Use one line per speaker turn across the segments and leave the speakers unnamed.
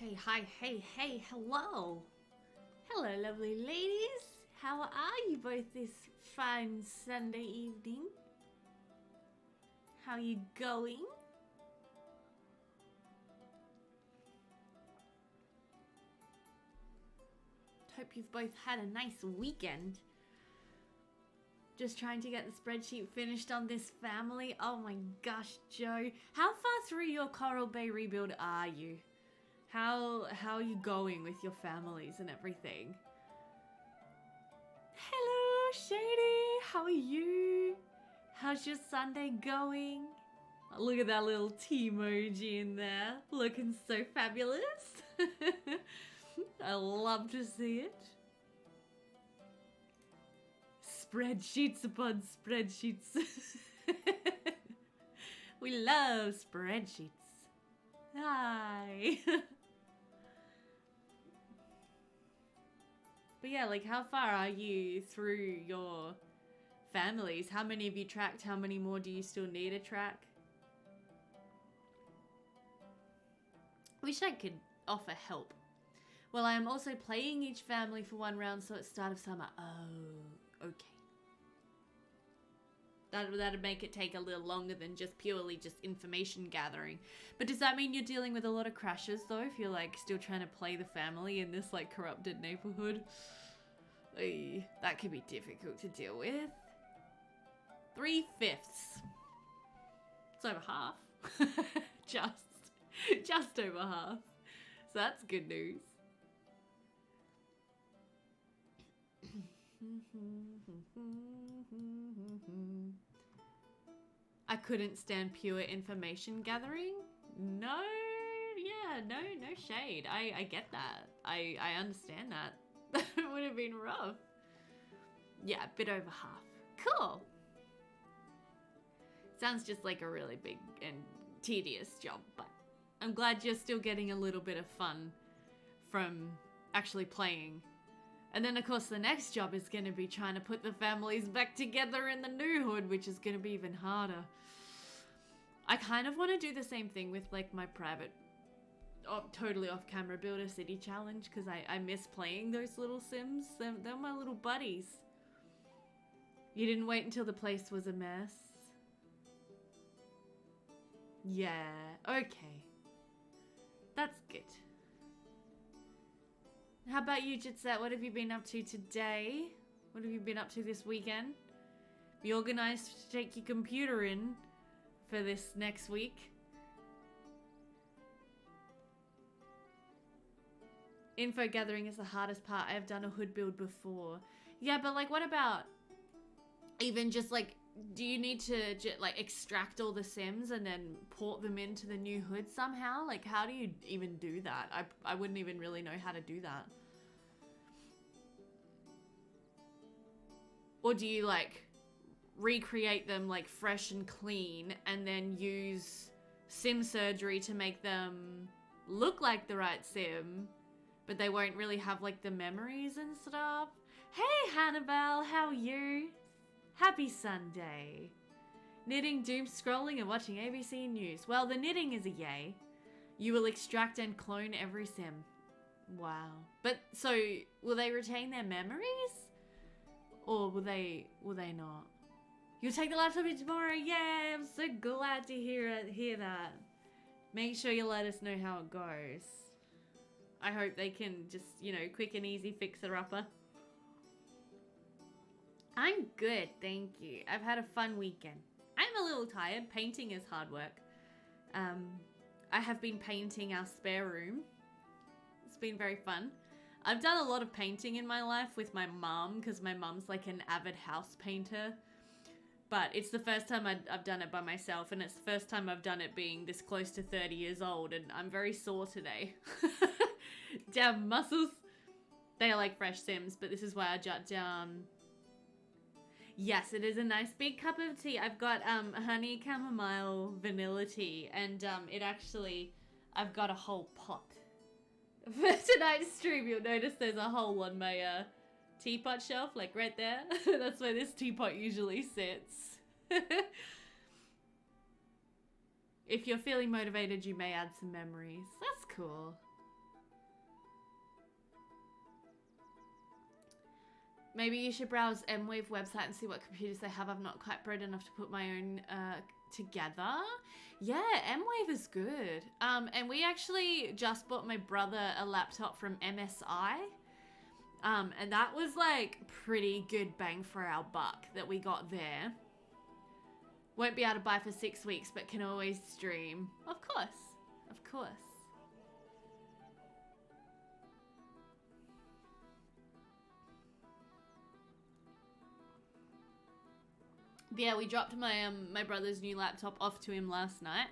Hey, hi, hey, hello. Hello, lovely ladies. How are you both this fine Sunday evening? How are you going? Hope you've both had a nice weekend. Just trying to get the spreadsheet finished on this family. Oh my gosh, Joe. How far through your Coral Bay rebuild are you? How are you going with your families and everything? Hello, Shady. How are you? How's your Sunday going? Oh, look at that little T-emoji in there. Looking so fabulous. I love to see it. Spreadsheets upon spreadsheets. We love spreadsheets. Hi. But yeah, like how far are you through your families? How many have you tracked? How many more do you still need to track? Wish I could offer help. Well, I am also playing each family for one round, so it's start of summer. Oh, okay. That'd make it take a little longer than just purely just information gathering. But does that mean you're dealing with a lot of crashes though? If you're like still trying to play the family in this like corrupted neighborhood? That could be difficult to deal with. 3/5. It's over half. just over half. So that's good news. I couldn't stand pure information gathering? No shade. I get that. I understand that. That would have been rough. Yeah, a bit over half. Cool. Sounds just like a really big and tedious job, but I'm glad you're still getting a little bit of fun from actually playing. And then, of course, the next job is going to be trying to put the families back together in the new hood, which is going to be even harder. I kind of want to do the same thing with, like, my private, totally off-camera Build a City challenge, because I miss playing those little sims. They're my little buddies. You didn't wait until the place was a mess? Yeah, okay. That's good. How about you, Jitset? What have you been up to today? What have you been up to this weekend? Be organized to take your computer in for this next week. Info gathering is the hardest part. I have done a hood build before. Yeah, but like what about even just like, do you need to like extract all the sims and then port them into the new hood somehow? Like how do you even do that? I wouldn't even really know how to do that. Or do you like recreate them like fresh and clean and then use sim surgery to make them look like the right sim, but they won't really have like the memories and stuff? Hey Hannibal, how are you? Happy Sunday. Knitting, doom scrolling, and watching ABC News. Well, the knitting is a yay. You will extract and clone every sim. Wow. But so will they retain their memories? Or will they not? You'll take the laptop in tomorrow. Yay! I'm so glad to hear that. Make sure you let us know how it goes. I hope they can just, you know, quick and easy fixer-upper. I'm good, thank you. I've had a fun weekend. I'm a little tired. Painting is hard work. I have been painting our spare room. It's been very fun. I've done a lot of painting in my life with my mum because my mum's like an avid house painter. But it's the first time I've done it by myself, and it's the first time I've done it being this close to 30 years old, and I'm very sore today. Damn muscles. They are like fresh sims, but this is why I jot down. Yes, it is a nice big cup of tea. I've got honey chamomile vanilla tea, and it actually, I've got a whole pot. For tonight's stream, you'll notice there's a hole on my teapot shelf, like right there. That's where this teapot usually sits. If you're feeling motivated, you may add some memories. That's cool. Maybe you should browse M-Wave website and see what computers they have. I've not quite bred enough to put my own together. Yeah, M-Wave is good. And we actually just bought my brother a laptop from MSI. And that was like pretty good bang for our buck that we got there. Won't be able to buy for 6 weeks, but can always stream. Of course, of course. But yeah, we dropped my my brother's new laptop off to him last night.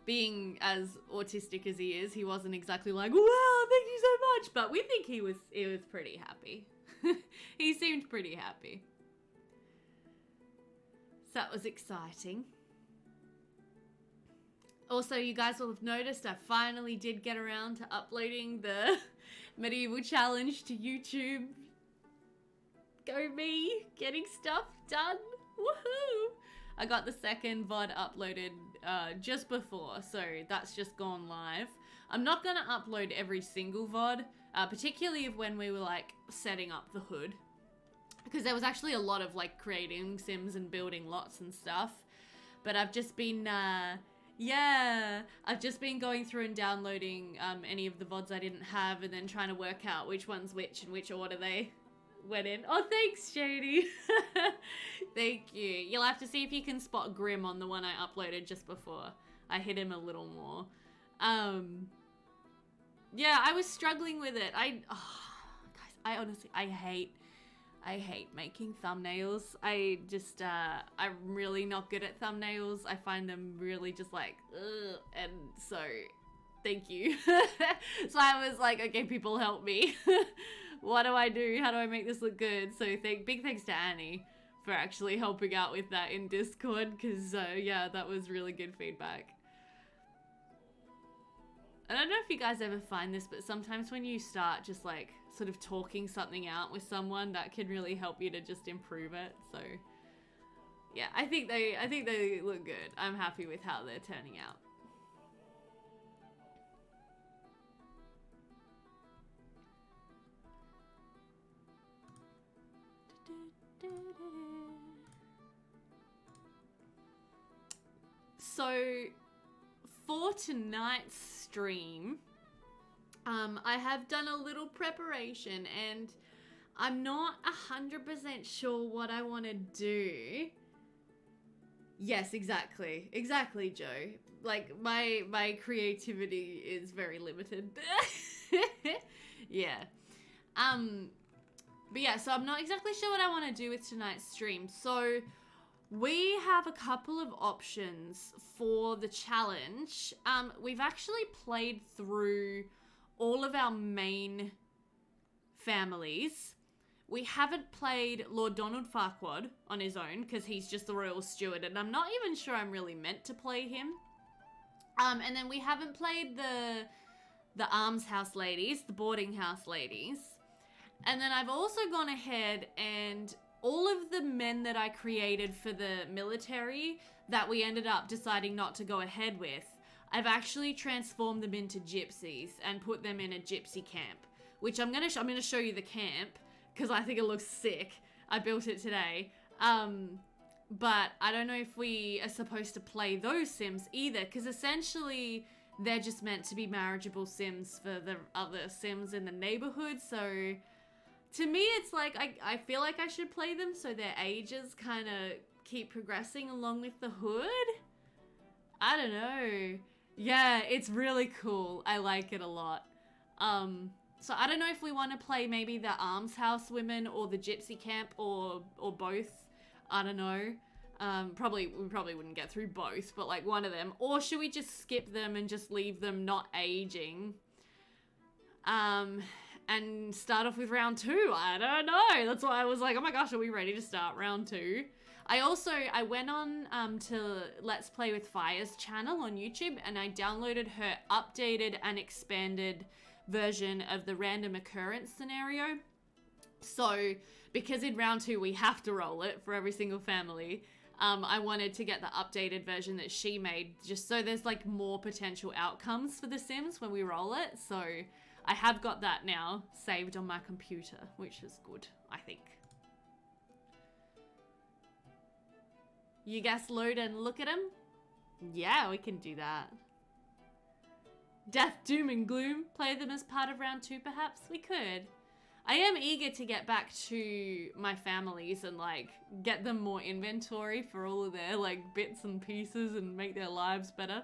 Being as autistic as he is, he wasn't exactly like, wow, thank you so much. But we think he was pretty happy. He seemed pretty happy. So that was exciting. Also, you guys will have noticed I finally did get around to uploading the medieval challenge to YouTube. Go me, getting stuff done. Woohoo! I got the second VOD uploaded just before, so that's just gone live. I'm not gonna upload every single VOD, particularly when we were like setting up the hood, because there was actually a lot of like creating sims and building lots and stuff. But I've just been, I've just been going through and downloading any of the VODs I didn't have, and then trying to work out which one's which and which order they went in. Oh, thanks, Shady. Thank you. You'll have to see if you can spot Grim on the one I uploaded just before. I hit him a little more. Yeah, I was struggling with it. Guys, I honestly, I hate making thumbnails. I'm really not good at thumbnails. I find them really just like, ugh, and so, thank you. So I was like, okay, people help me. What do I do? How do I make this look good? So big thanks to Annie for actually helping out with that in Discord, because yeah, that was really good feedback. I don't know if you guys ever find this, but sometimes when you start just like sort of talking something out with someone, that can really help you to just improve it. So yeah, I think they look good. I'm happy with how they're turning out. So for tonight's stream, I have done a little preparation, and I'm not 100% sure what I want to do. Yes, exactly, Joe. Like my creativity is very limited. Yeah. But yeah, so I'm not exactly sure what I want to do with tonight's stream. So we have a couple of options for the challenge. We've actually played through all of our main families. We haven't played Lord Donald Farquaad on his own, because he's just the royal steward, and I'm not even sure I'm really meant to play him. And then we haven't played the almshouse ladies, the boarding house ladies. And then I've also gone ahead and all of the men that I created for the military that we ended up deciding not to go ahead with, I've actually transformed them into gypsies and put them in a gypsy camp, which I'm gonna show you the camp because I think it looks sick. I built it today. But I don't know if we are supposed to play those sims either, because essentially they're just meant to be marriageable sims for the other sims in the neighborhood. So to me, it's like, I feel like I should play them so their ages kind of keep progressing along with the hood. I don't know. Yeah, it's really cool. I like it a lot. So I don't know if we want to play maybe the almshouse women or the gypsy camp or both. I don't know. We probably wouldn't get through both, but like one of them. Or should we just skip them and just leave them not aging? And start off with round 2. I don't know. That's why I was like, oh my gosh, are we ready to start round 2? I went on to Let's Play with Fire's channel on YouTube, and I downloaded her updated and expanded version of the random occurrence scenario. So because in round 2 we have to roll it for every single family, I wanted to get the updated version that she made, just so there's like more potential outcomes for the Sims when we roll it. So I have got that now saved on my computer, which is good, I think. You guys load and look at them? Yeah, we can do that. Death, Doom, and Gloom. Play them as part of round 2, perhaps? We could. I am eager to get back to my families and, like, get them more inventory for all of their, like, bits and pieces and make their lives better.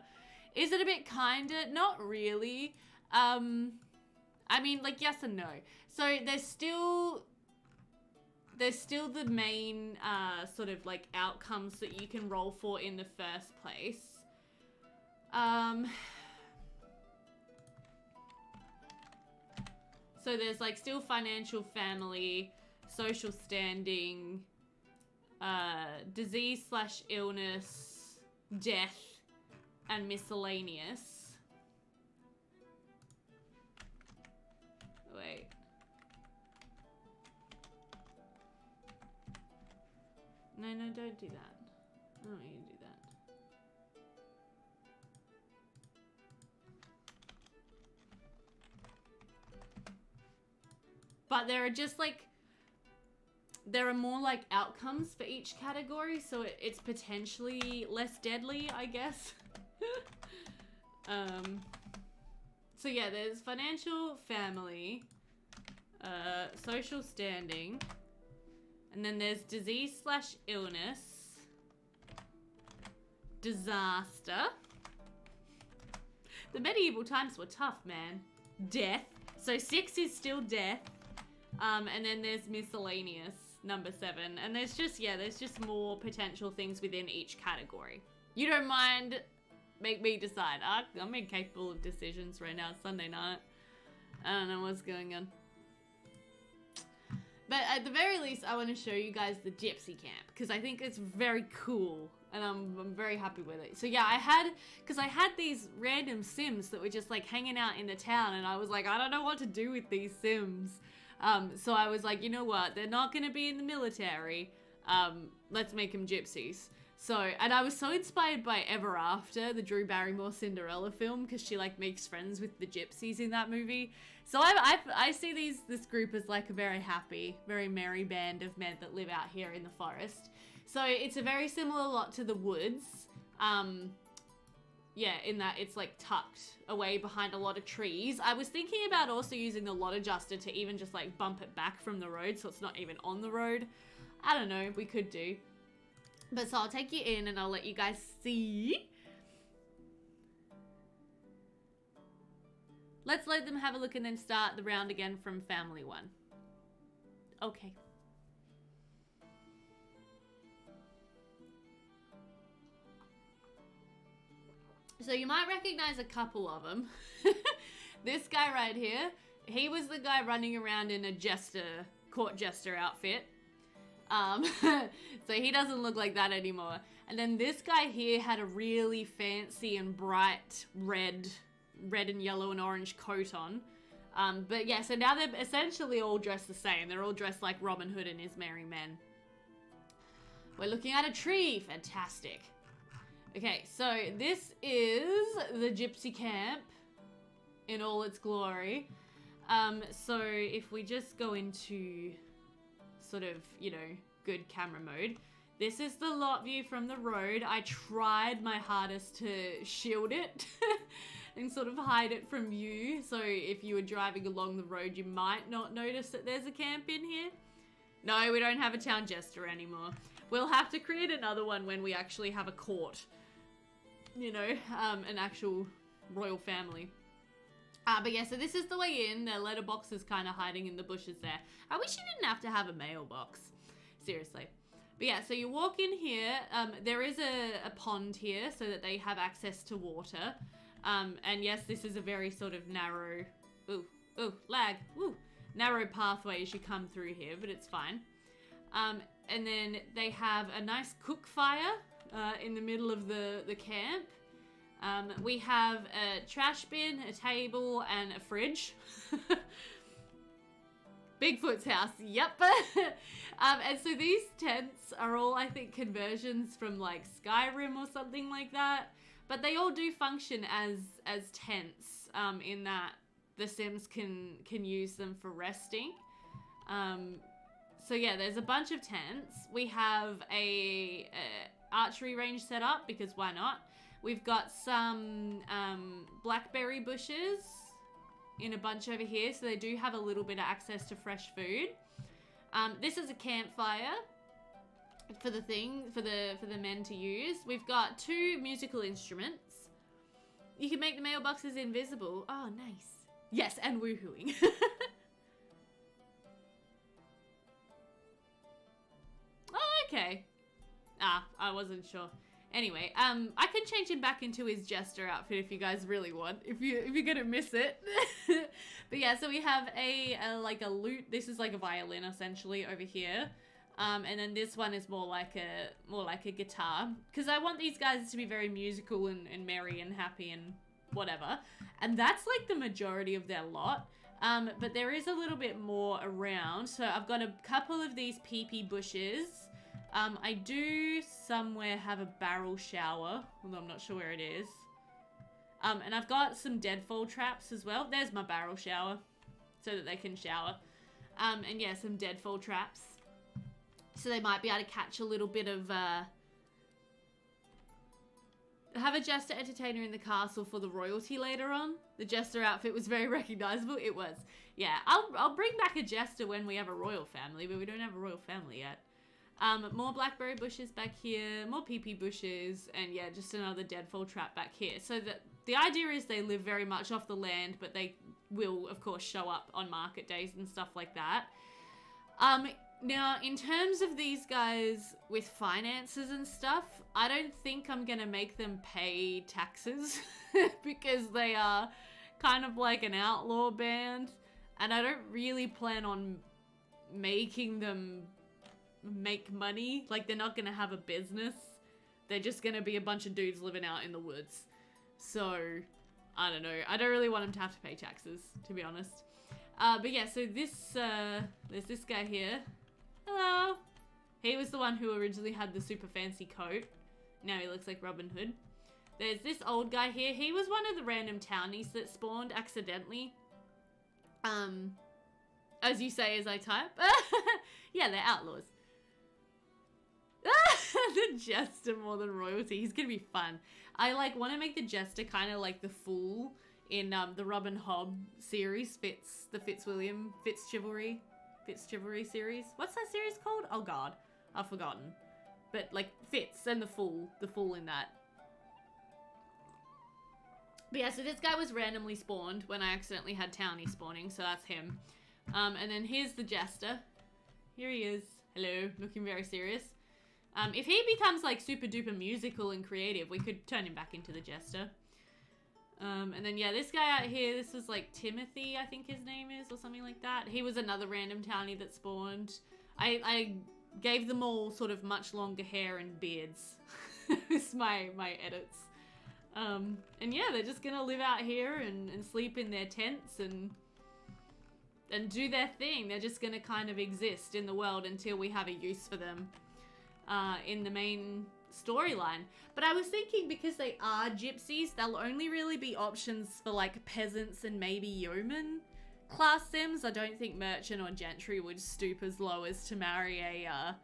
Is it a bit kinder? Not really. I mean, like, yes and no. So there's still the main sort of like outcomes that you can roll for in the first place. So there's like still financial, family, social standing, disease/illness, death, and miscellaneous. Wait. No, don't do that. I don't want you to do that. But there are just like, there are more like outcomes for each category, so it's potentially less deadly, I guess. So yeah, there's financial, family, social standing, and then there's disease/illness, disaster. The medieval times were tough, man. Death. So 6 is still death. And then there's miscellaneous, number 7. And there's just more potential things within each category. You don't mind, make me decide. I'm incapable of decisions right now. It's Sunday night. I don't know what's going on. But at the very least, I want to show you guys the gypsy camp, because I think it's very cool, and I'm very happy with it. So yeah, I had these random Sims that were just like hanging out in the town, and I was like, I don't know what to do with these Sims. So I was like, you know what? They're not going to be in the military. Let's make them gypsies. So, and I was so inspired by Ever After, the Drew Barrymore Cinderella film, because she like makes friends with the gypsies in that movie. So I see this group as like a very happy, very merry band of men that live out here in the forest. So it's a very similar lot to the woods. Yeah, in that it's like tucked away behind a lot of trees. I was thinking about also using the lot adjuster to even just like bump it back from the road so it's not even on the road. I don't know, we could do. But so I'll take you in and I'll let you guys see. Let's let them have a look and then start the round again from family 1. Okay. So you might recognize a couple of them. This guy right here, he was the guy running around in a court jester outfit. So he doesn't look like that anymore. And then this guy here had a really fancy and bright red and yellow and orange coat on. But yeah, so now they're essentially all dressed the same. They're all dressed like Robin Hood and his merry men. We're looking at a tree. Fantastic. Okay, so this is the gypsy camp in all its glory. So if we just go into sort of, you know, good camera mode, this is the lot view from the road. I tried my hardest to shield it and sort of hide it from you. So if you were driving along the road, you might not notice that there's a camp in here. No, we don't have a town jester anymore. We'll have to create another one when we actually have a court. You know, an actual royal family. But yeah, so this is the way in. Their letterbox is kind of hiding in the bushes there. I wish you didn't have to have a mailbox. Seriously. But yeah, so you walk in here. There is a pond here so that they have access to water. And yes, this is a very sort of narrow... Ooh, lag. Ooh, narrow pathway as you come through here, but it's fine. And then they have a nice cook fire in the middle of the camp. We have a trash bin, a table, and a fridge. Bigfoot's house, yep. And so these tents are all, I think, conversions from like Skyrim or something like that. But they all do function as tents in that the Sims can use them for resting. So yeah, there's a bunch of tents. We have a archery range set up because why not? We've got some blackberry bushes in a bunch over here, so they do have a little bit of access to fresh food. This is a campfire for the men to use. We've got 2 musical instruments. You can make the mailboxes invisible. Oh, nice. Yes, and woohooing. Oh, okay. I wasn't sure. Anyway, I can change him back into his jester outfit if you guys really want. If you're gonna miss it. But yeah, so we have a lute. This is like a violin essentially over here. And then this one is more like a guitar, because I want these guys to be very musical and merry and happy and whatever. And that's like the majority of their lot. But there is a little bit more around. So I've got a couple of these peepee bushes. I do somewhere have a barrel shower, although I'm not sure where it is. And I've got some deadfall traps as well. There's my barrel shower, so that they can shower. And yeah, some deadfall traps. So they might be able to catch a little bit of, have a jester entertainer in the castle for the royalty later on. The jester outfit was very recognizable. It was. Yeah, I'll bring back a jester when we have a royal family, but we don't have a royal family yet. More blackberry bushes back here, more peepee bushes, and yeah, just another deadfall trap back here. So the idea is they live very much off the land, but they will, of course, show up on market days and stuff like that. Now, in terms of these guys with finances and stuff, I don't think I'm gonna make them pay taxes because they are kind of like an outlaw band, and I don't really plan on making them make money. Like, they're not gonna have a business. They're just gonna be a bunch of dudes living out in the woods. So, I don't know. I don't really want them to have to pay taxes, to be honest. But yeah, so there's this guy here. Hello. He was the one who originally had the super fancy coat. Now he looks like Robin Hood. There's this old guy here. He was one of the random townies that spawned accidentally. As you say as I type. Yeah, they're outlaws. The jester more than royalty. He's gonna be fun. I want to make the jester kind of like the fool in the Robin Hobb series, the Fitzchivalry series. What's that series called? Oh god, I've forgotten. But like Fitz and the fool in that. But yeah, so this guy was randomly spawned when I accidentally had townie spawning, so that's him. And then here's the jester. Here he is. Hello, looking very serious. If he becomes like super duper musical and creative, we could turn him back into the jester. And then yeah, this guy out here, this was like Timothy, I think his name is, or something like that. He was another random townie that spawned. I gave them all sort of much longer hair and beards. It's my edits. And yeah, they're just gonna live out here and sleep in their tents and do their thing. They're just gonna kind of exist in the world until we have a use for them in the main storyline. But I was thinking, because they are gypsies, they'll only really be options for like peasants and maybe yeoman class sims. I don't think merchant or gentry would stoop as low as to marry a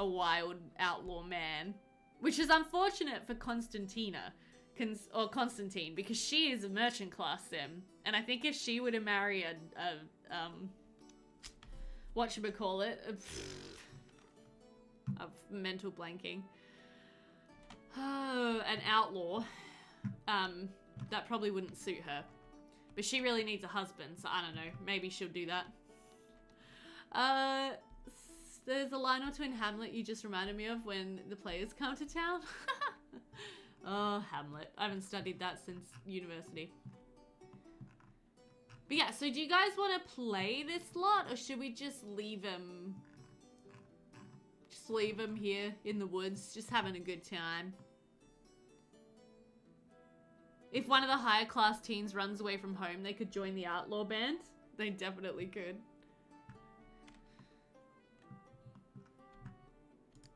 wild outlaw man, which is unfortunate for Constantine, because she is a merchant class sim, and I think if she were to marry whatchamacallit, of mental blanking, an outlaw, that probably wouldn't suit her. But she really needs a husband, so I don't know, maybe she'll do that. There's a line or two in Hamlet you just reminded me of when the players come to town. Oh, Hamlet. I haven't studied that since university. But yeah, so do you guys want to play this lot, or should we just leave him? Just leave him here in the woods, just having a good time. If one of the higher class teens runs away from home, they could join the outlaw band. They definitely could.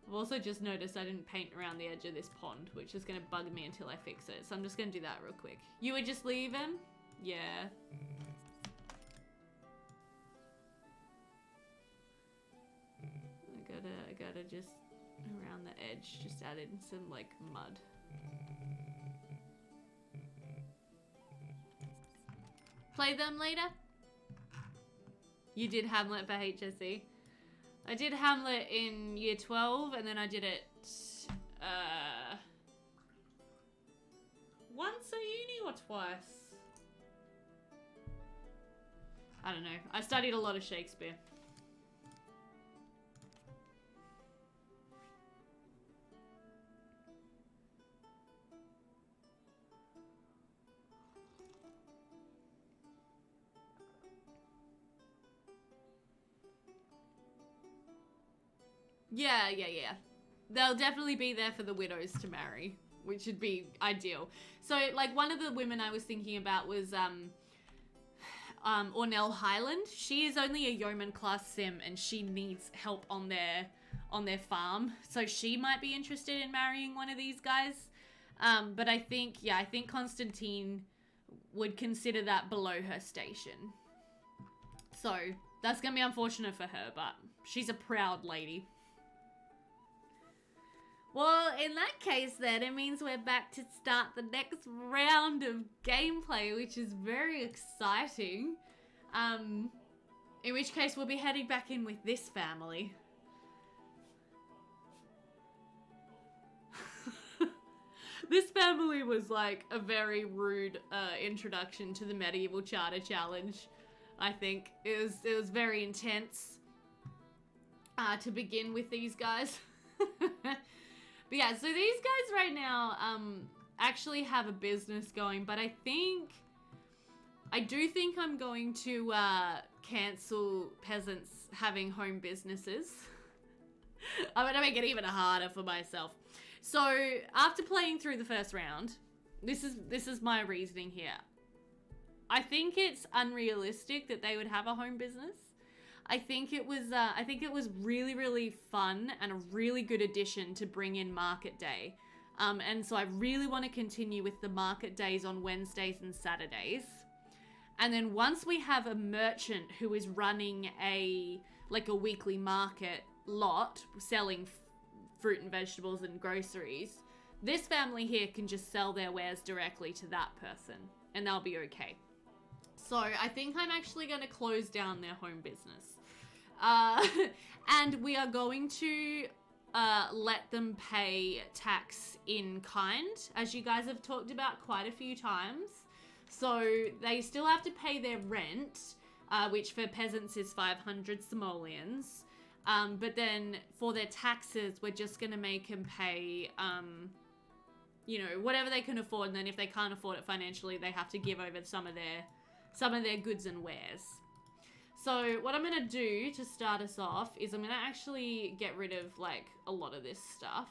I've also just noticed I didn't paint around the edge of this pond, which is going to bug me until I fix it. So I'm just going to do that real quick. You would just leave him? Yeah. I gotta just around the edge, just add in some like mud. Play them later? You did Hamlet for HSE. I did Hamlet in year 12 and then I did it once at uni or twice. I don't know. I studied a lot of Shakespeare. Yeah. They'll definitely be there for the widows to marry, which would be ideal. So, like, one of the women I was thinking about was, Ornell Highland. She is only a yeoman class sim and she needs help on their farm. So she might be interested in marrying one of these guys. But I think Constantine would consider that below her station. So that's going to be unfortunate for her, but she's a proud lady. Well, in that case then, it means we're back to start the next round of gameplay, which is very exciting. In which case we'll be heading back in with this family. This family was like a very rude introduction to the Medieval Charter Challenge. I think it was very intense to begin with these guys. But yeah, so these guys right now actually have a business going, but I do think I'm going to cancel peasants having home businesses. I'm gonna make it even harder for myself. So after playing through the first round, this is my reasoning here. I think it's unrealistic that they would have a home business. I think it was really, really fun and a really good addition to bring in Market Day. And so I really want to continue with the Market Days on Wednesdays and Saturdays. And then once we have a merchant who is running a weekly market lot selling fruit and vegetables and groceries, this family here can just sell their wares directly to that person and they'll be okay. So I think I'm actually going to close down their home business. And we are going to let them pay tax in kind, as you guys have talked about quite a few times. So they still have to pay their rent, which for peasants is 500 simoleons. But then for their taxes, we're just going to make them pay, whatever they can afford. And then if they can't afford it financially, they have to give over some of their goods and wares. So what I'm going to do to start us off is I'm going to actually get rid of like a lot of this stuff.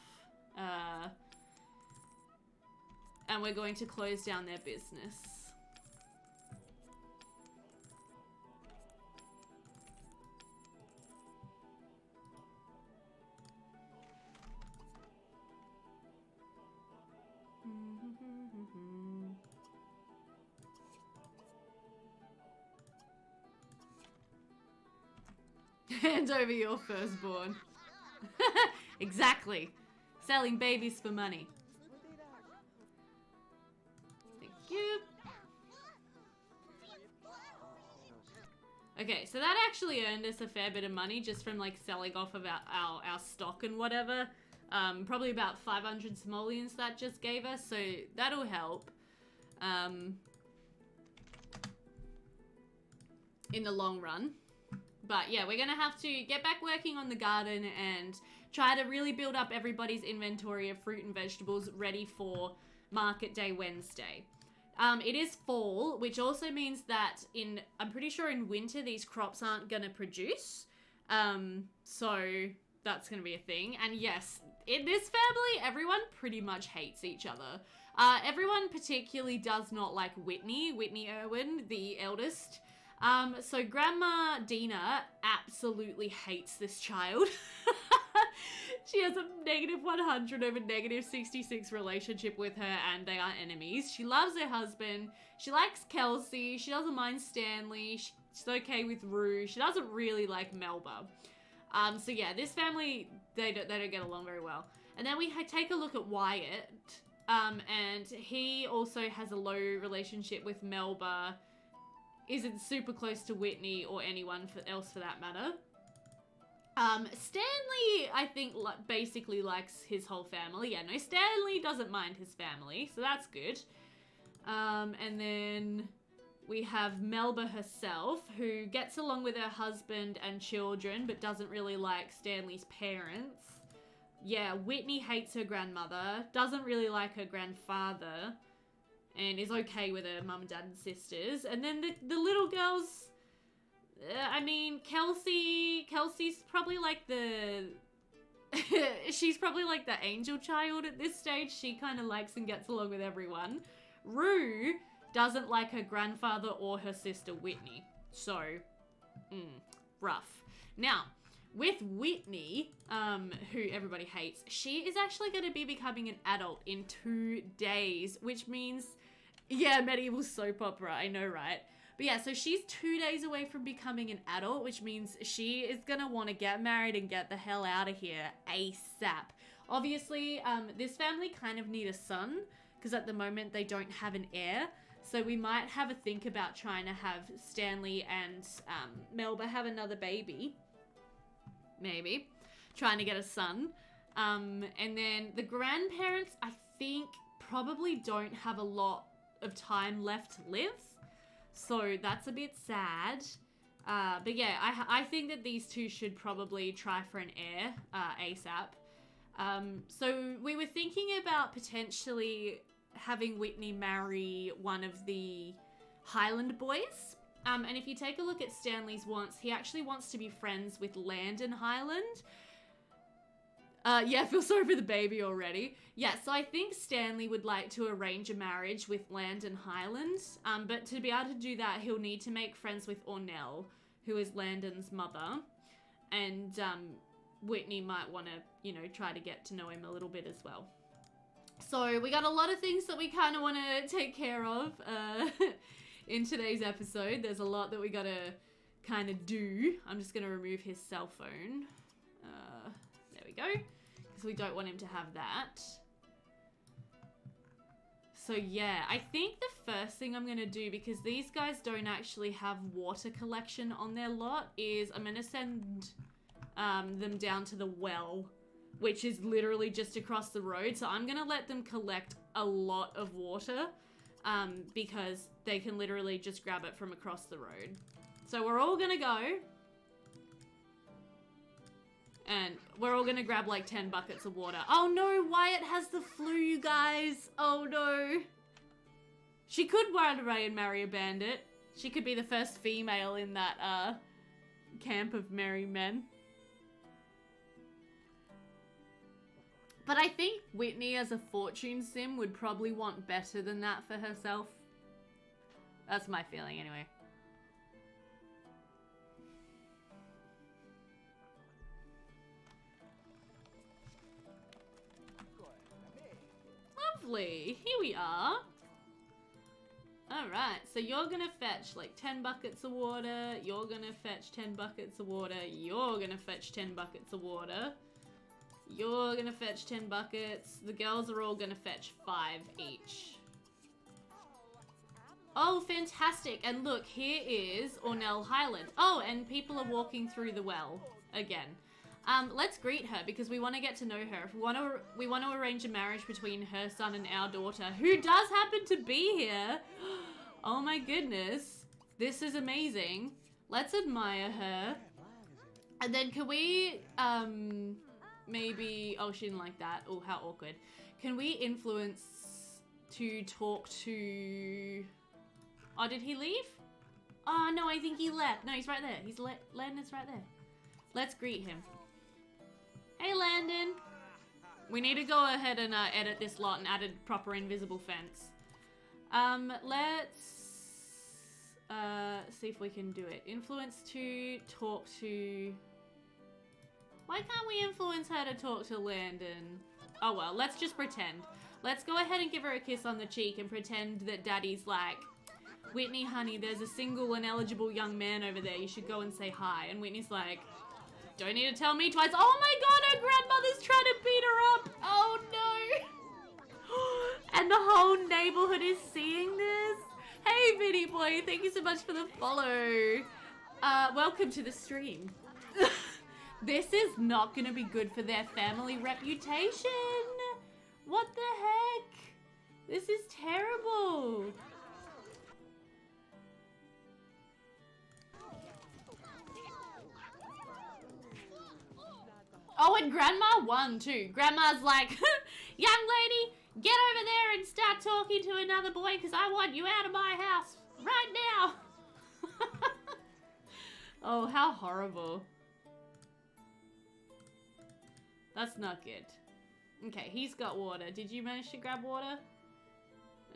And we're going to close down their business. Hand over your firstborn. Exactly. Selling babies for money. Thank you. Okay, so that actually earned us a fair bit of money just from like selling off of our stock and whatever. Probably about 500 simoleons that just gave us, so that'll help. In the long run. But yeah, we're gonna have to get back working on the garden and try to really build up everybody's inventory of fruit and vegetables ready for Market Day Wednesday. It is fall, which also means that I'm pretty sure in winter these crops aren't gonna produce. So that's gonna be a thing. And yes, in this family, everyone pretty much hates each other. Everyone particularly does not like Whitney Irwin, the eldest. So Grandma Dina absolutely hates this child. She has a -100 over -66 relationship with her, and they are enemies. She loves her husband. She likes Kelsey. She doesn't mind Stanley. She's okay with Rue. She doesn't really like Melba. So yeah, this family, they don't get along very well. And then we take a look at Wyatt. And he also has a low relationship with Melba. Isn't super close to Whitney or anyone else for that matter. Stanley, I think, basically likes his whole family. Yeah, no, Stanley doesn't mind his family, so that's good. And then we have Melba herself, who gets along with her husband and children, but doesn't really like Stanley's parents. Yeah, Whitney hates her grandmother, doesn't really like her grandfather, and is okay with her mum, dad, and sisters. And then the little girls... I mean, Kelsey's probably like the... she's probably like the angel child at this stage. She kind of likes and gets along with everyone. Rue doesn't like her grandfather or her sister Whitney. So, rough. Now, with Whitney, who everybody hates, she is actually going to be becoming an adult in 2 days, which means... Yeah, medieval soap opera, I know, right? But yeah, so she's 2 days away from becoming an adult, which means she is gonna want to get married and get the hell out of here ASAP. Obviously, this family kind of need a son, because at the moment they don't have an heir. So we might have a think about trying to have Stanley and Melba have another baby. Maybe. Trying to get a son. And then the grandparents, I think, probably don't have a lot of time left to live. So that's a bit sad. But yeah, I think that these two should probably try for an heir ASAP. So we were thinking about potentially having Whitney marry one of the Highland boys. And if you take a look at Stanley's wants, he actually wants to be friends with Landon Highland. Yeah, I feel sorry for the baby already. Yeah, so I think Stanley would like to arrange a marriage with Landon Highland. But to be able to do that, he'll need to make friends with Ornell, who is Landon's mother. And Whitney might want to, you know, try to get to know him a little bit as well. So we got a lot of things that we kind of want to take care of in today's episode. There's a lot that we got to kind of do. I'm just going to remove his cell phone. There we go. Because we don't want him to have that. So yeah, I think the first thing I'm going to do, because these guys don't actually have water collection on their lot, is I'm going to send them down to the well, which is literally just across the road. So I'm going to let them collect a lot of water because they can literally just grab it from across the road. So we're all going to go. And we're all going to grab like 10 buckets of water. Oh no, Wyatt has the flu, you guys. Oh no. She could run away and marry a bandit. She could be the first female in that camp of merry men. But I think Whitney as a fortune sim would probably want better than that for herself. That's my feeling anyway. Lovely. Here we are. Alright, so you're gonna fetch like 10 buckets of water. You're gonna fetch 10 buckets of water. You're gonna fetch 10 buckets of water. You're gonna fetch 10 buckets. The girls are all gonna fetch 5 each. Oh, fantastic. And look, here is Ornell Highland. Oh, and people are walking through the well again. Let's greet her because we want to get to know her. We want to arrange a marriage between her son and our daughter, who does happen to be here. Oh my goodness. This is amazing. Let's admire her. And then can we, maybe... Oh, she didn't like that. Oh, how awkward. Can we influence to talk to... Oh, did he leave? Oh, no, I think he left. No, he's right there. Landon's right there. Let's greet him. Hey, Landon. We need to go ahead and edit this lot and add a proper invisible fence. Let's see if we can do it. Influence to talk to... Why can't we influence her to talk to Landon? Oh well, let's just pretend. Let's go ahead and give her a kiss on the cheek and pretend that Daddy's like, Whitney, honey, there's a single and eligible young man over there. You should go and say hi. And Whitney's like, don't need to tell me twice. Oh my god, her grandmother's trying to beat her up. Oh no. And the whole neighborhood is seeing this. Hey, Vinny boy, thank you so much for the follow. Welcome to the stream. This is not going to be good for their family reputation. What the heck? This is terrible. Oh, and Grandma won too. Grandma's like, young lady, get over there and start talking to another boy because I want you out of my house right now. Oh, how horrible. That's not good. Okay, he's got water. Did you manage to grab water?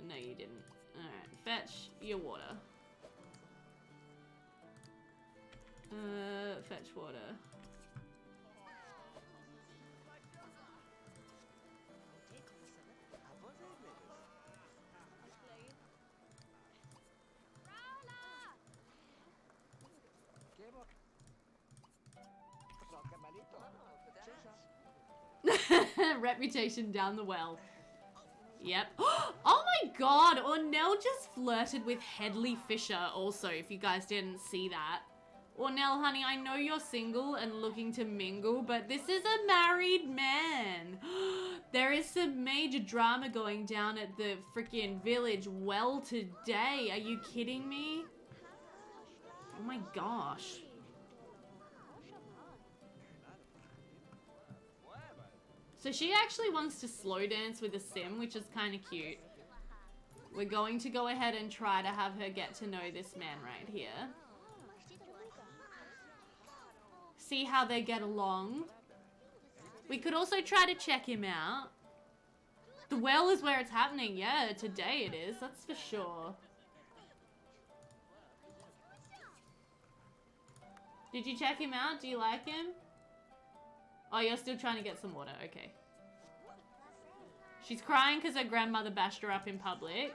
No, you didn't. Alright, fetch your water. Fetch water. Reputation down the well. Yep. Oh my god, Ornell just flirted with Headley Fisher also, if you guys didn't see that. Ornell, honey, I know you're single and looking to mingle, but this is a married man. There is some major drama going down at the freaking village well today. Are you kidding me? Oh my gosh. So she actually wants to slow dance with a sim, which is kind of cute. We're going to go ahead and try to have her get to know this man right here. See how they get along. We could also try to check him out. The well is where it's happening. Yeah, today it is. That's for sure. Did you check him out? Do you like him? Oh, you're still trying to get some water. Okay. She's crying because her grandmother bashed her up in public.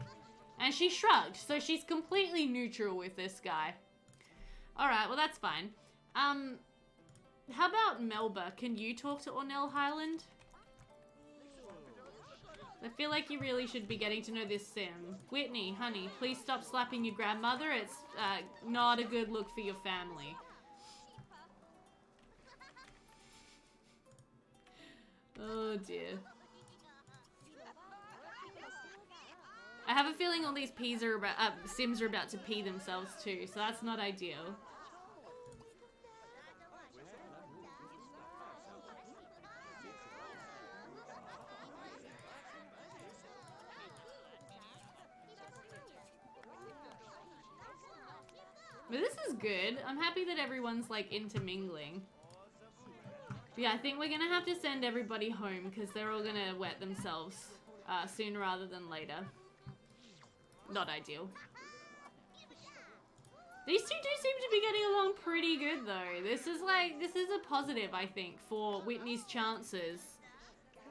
And she shrugged. So she's completely neutral with this guy. Alright, well that's fine. How about Melba? Can you talk to Ornell Highland? I feel like you really should be getting to know this sim. Whitney, honey, please stop slapping your grandmother. It's not a good look for your family. Oh dear. I have a feeling all these sims are about to pee themselves too, so that's not ideal. But this is good. I'm happy that everyone's like intermingling. But yeah, I think we're gonna have to send everybody home because they're all gonna wet themselves sooner rather than later. Not ideal. These two do seem to be getting along pretty good though. This is a positive, I think, for Whitney's chances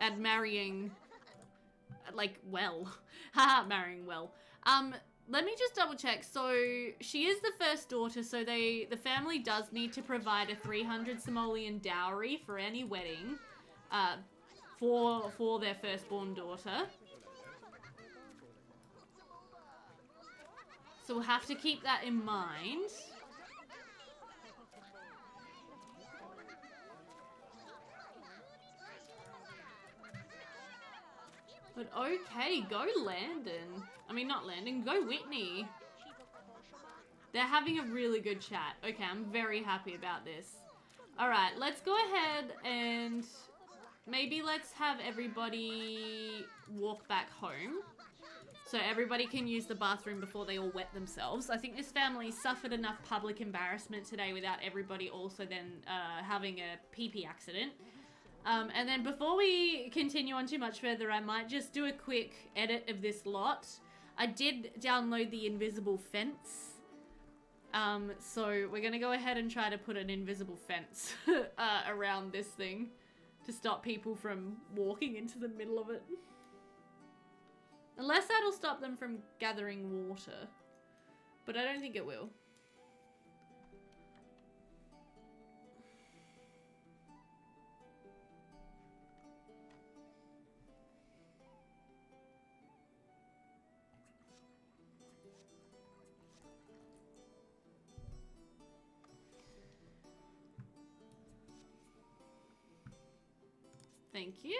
at marrying, like, well. Haha, marrying well. Let me just double check. So she is the first daughter, so the family does need to provide a 300 simoleon dowry for any wedding for their firstborn daughter. So we'll have to keep that in mind. But okay, go Landon. I mean, not Landon, go Whitney. They're having a really good chat. Okay, I'm very happy about this. Alright, let's go ahead and maybe let's have everybody walk back home. So everybody can use the bathroom before they all wet themselves. I think this family suffered enough public embarrassment today without everybody also then having a pee-pee accident. And then before we continue on too much further, I might just do a quick edit of this lot. I did download the invisible fence So we're gonna go ahead and try to put an invisible fence around this thing to stop people from walking into the middle of it. Unless that'll stop them from gathering water. But I don't think it will. Thank you.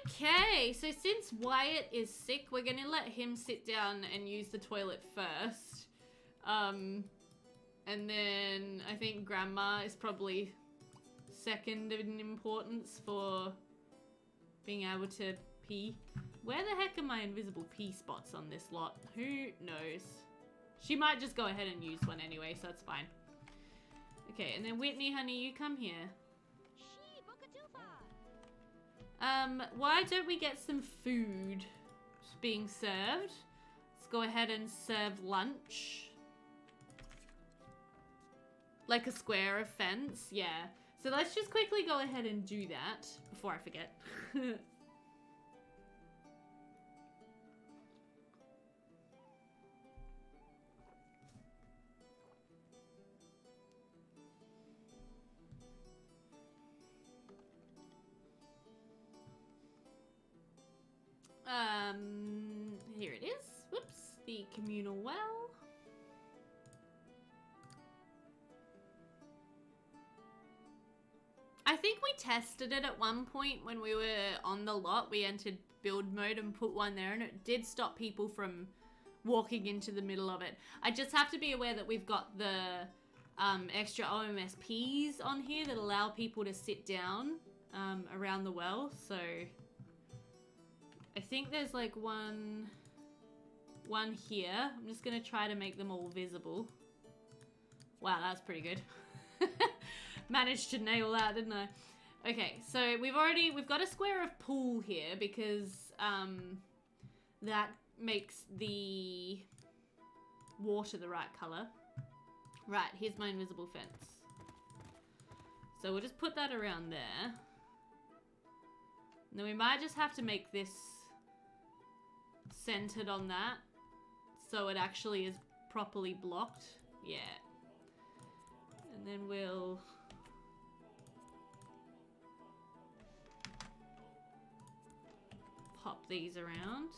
Okay, so since Wyatt is sick, we're gonna let him sit down and use the toilet first. And then I think Grandma is probably second in importance for being able to pee. Where the heck are my invisible pee spots on this lot? Who knows? She might just go ahead and use one anyway, so that's fine. Okay, and then Whitney, honey, you come here. Why don't we get some food being served? Let's go ahead and serve lunch. Like a square of fence, yeah. So let's just quickly go ahead and do that before I forget. Here it is. Whoops, the communal well. I think we tested it at one point when we were on the lot. We entered build mode and put one there, and it did stop people from walking into the middle of it. I just have to be aware that we've got the extra OMSPs on here that allow people to sit down around the well. So I think there's like one here. I'm just gonna try to make them all visible. Wow, that's pretty good. Managed to nail that, didn't I? Okay, so we've got a square of pool here because that makes the water the right color. Right, here's my invisible fence. So we'll just put that around there. And then we might just have to make this centered on that so it actually is properly blocked. Yeah. And then we'll pop these around.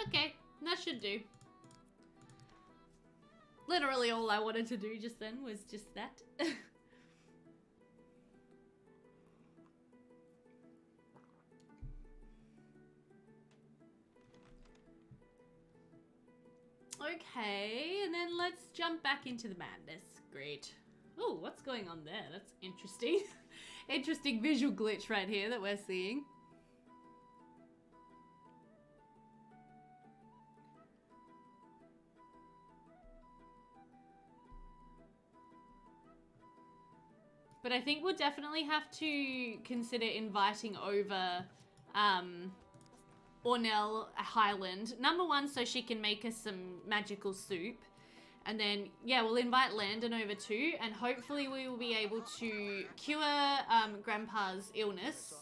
Okay, that should do. Literally all I wanted to do just then was just that. Okay, and then let's jump back into the madness. Great. Oh, what's going on there? That's interesting. Interesting visual glitch right here that we're seeing. But I think we'll definitely have to consider inviting over Ornell Highland. Number one, so she can make us some magical soup. And then, yeah, we'll invite Landon over too. And hopefully we will be able to cure Grandpa's illness.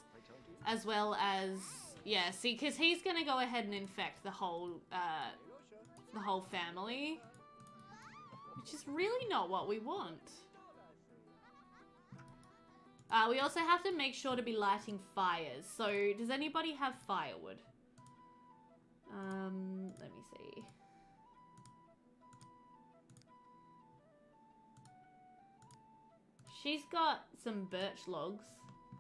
As well as, yeah, see, because he's going to go ahead and infect the whole family. Which is really not what we want. We also have to make sure to be lighting fires. So, does anybody have firewood? Let me see. She's got some birch logs.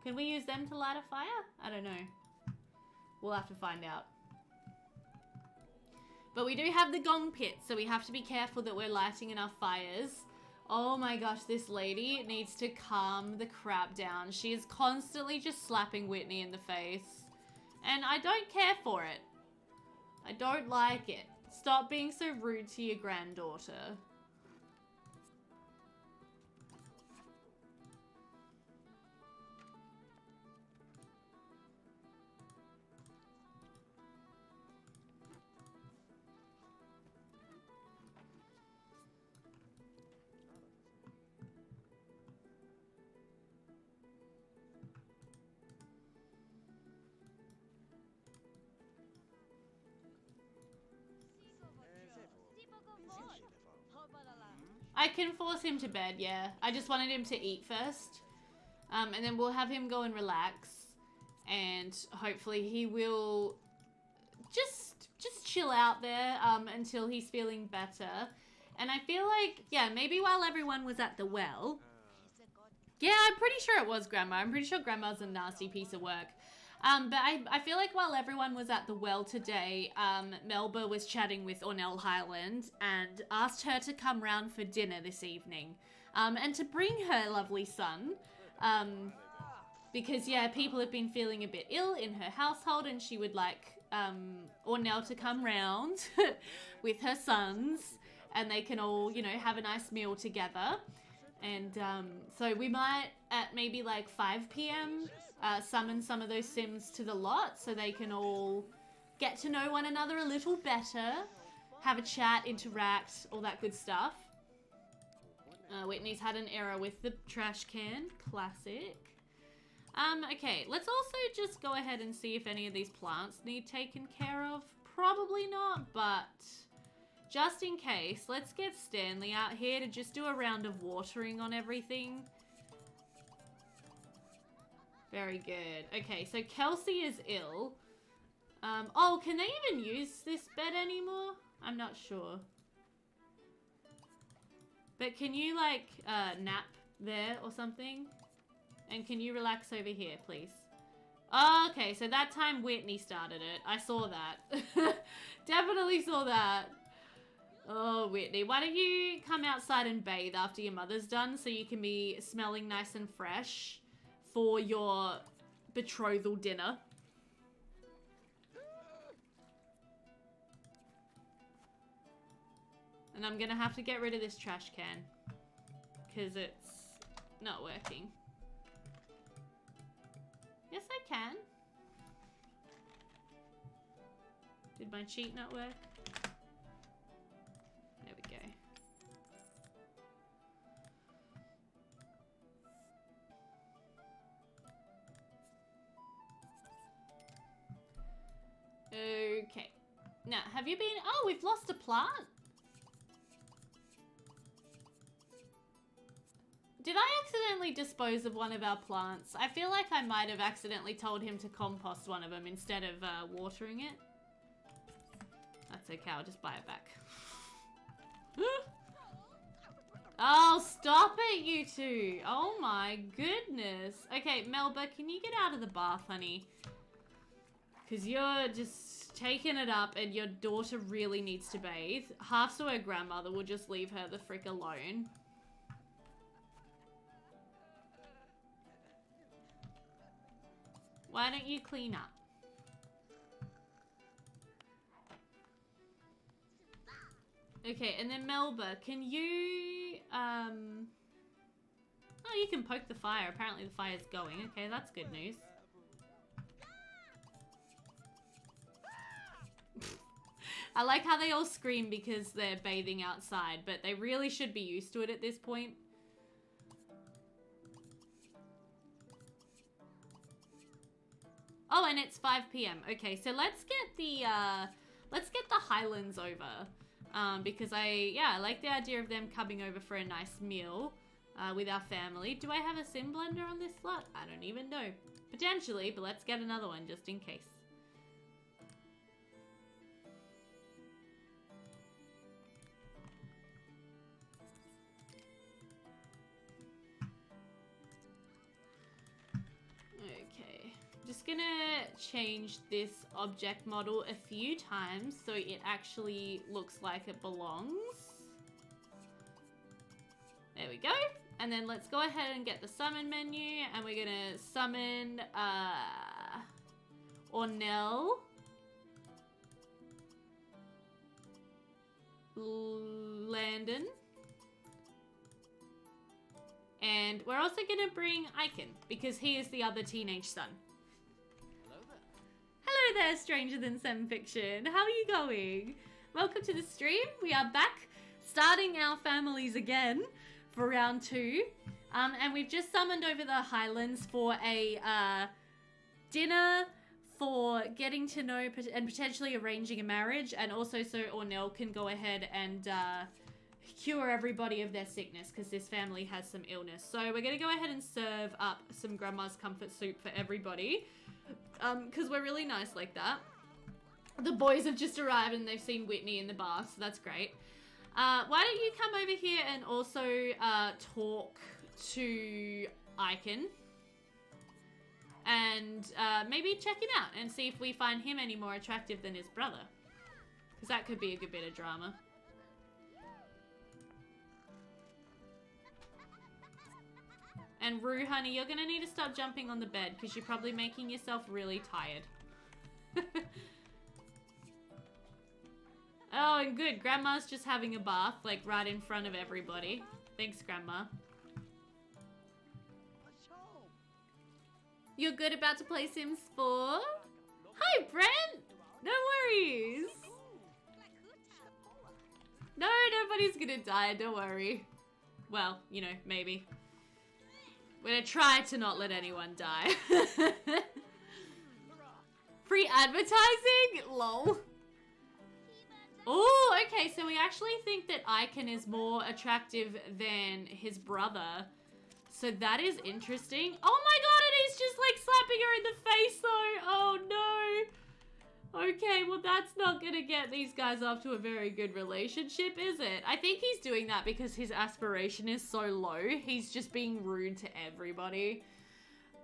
Can we use them to light a fire? I don't know. We'll have to find out. But we do have the gong pit, so we have to be careful that we're lighting enough fires. Oh my gosh, this lady needs to calm the crap down. She is constantly just slapping Whitney in the face. And I don't care for it. I don't like it. Stop being so rude to your granddaughter. I can force him to bed, yeah. I just wanted him to eat first. And then we'll have him go and relax. And hopefully he will just chill out there until he's feeling better. And I feel like, yeah, maybe while everyone was at the well. Yeah, I'm pretty sure it was Grandma. I'm pretty sure Grandma's a nasty piece of work. But I feel like while everyone was at the well today, Melba was chatting with Ornell Highland and asked her to come round for dinner this evening. And to bring her lovely son. Because, yeah, people have been feeling a bit ill in her household and she would like Ornell to come round with her sons. And they can all, you know, have a nice meal together. And so we might, at maybe like 5 p.m., summon some of those Sims to the lot so they can all get to know one another a little better, have a chat, interact, all that good stuff. Whitney's had an error with the trash can. Classic. Okay, let's also just go ahead and see if any of these plants need taken care of. Probably not, but just in case, let's get Stanley out here to just do a round of watering on everything. Very good. Okay, so Kelsey is ill. Oh, can they even use this bed anymore? I'm not sure. But can you, like, nap there or something? And can you relax over here, please? Oh, okay, so that time Whitney started it. I saw that. Definitely saw that. Oh, Whitney, why don't you come outside and bathe after your mother's done so you can be smelling nice and fresh for your betrothal dinner. And I'm gonna have to get rid of this trash can because it's not working. Yes, I can. Did my cheat not work? There we go. Okay. Now, have you been... Oh, we've lost a plant. Did I accidentally dispose of one of our plants? I feel like I might have accidentally told him to compost one of them instead of watering it. That's okay, I'll just buy it back. Oh, stop it, you two. Oh my goodness. Okay, Melba, can you get out of the bath, honey? Because you're just taking it up and your daughter really needs to bathe. Half so her grandmother will just leave her the frick alone. Why don't you clean up? Okay, and then Melba, can you, oh, you can poke the fire. Apparently the fire's going. Okay, that's good news. I like how they all scream because they're bathing outside, but they really should be used to it at this point. Oh, and it's 5 p.m. Okay, so let's get the Highlands over. Because I like the idea of them coming over for a nice meal with our family. Do I have a sim blender on this slot? I don't even know. Potentially, but let's get another one just in case. Okay, just gonna change this object model a few times so it actually looks like it belongs. There we go. And then let's go ahead and get the summon menu, and we're gonna summon Ornell, Landon, and we're also gonna bring Icon because he is the other teenage son. Hello there, stranger than Sem Fiction. How are you going? Welcome to the stream. We are back starting our families again for round 2. And we've just summoned over the Highlands for a dinner for getting to know and potentially arranging a marriage, and also so Ornell can go ahead and cure everybody of their sickness because this family has some illness. So we're going to go ahead and serve up some Grandma's comfort soup for everybody because we're really nice like that. The boys have just arrived and they've seen Whitney in the bar, so that's great. Why don't you come over here and also talk to Icon and maybe check him out and see if we find him any more attractive than his brother, because that could be a good bit of drama. And Rue, honey, you're gonna need to stop jumping on the bed because you're probably making yourself really tired. Oh, and good. Grandma's just having a bath, like, right in front of everybody. Thanks, Grandma. You're good about to play Sims 4? Hi, Brent! No worries! No, nobody's gonna die, don't worry. Well, you know, maybe. We're gonna try to not let anyone die. Free advertising? Lol. Oh, okay, so we actually think that Icon is more attractive than his brother. So that is interesting. Oh my god, and he's just like slapping her in the face though. Oh no. Okay, well that's not gonna get these guys off to a very good relationship, is it? I think he's doing that because his aspiration is so low. He's just being rude to everybody.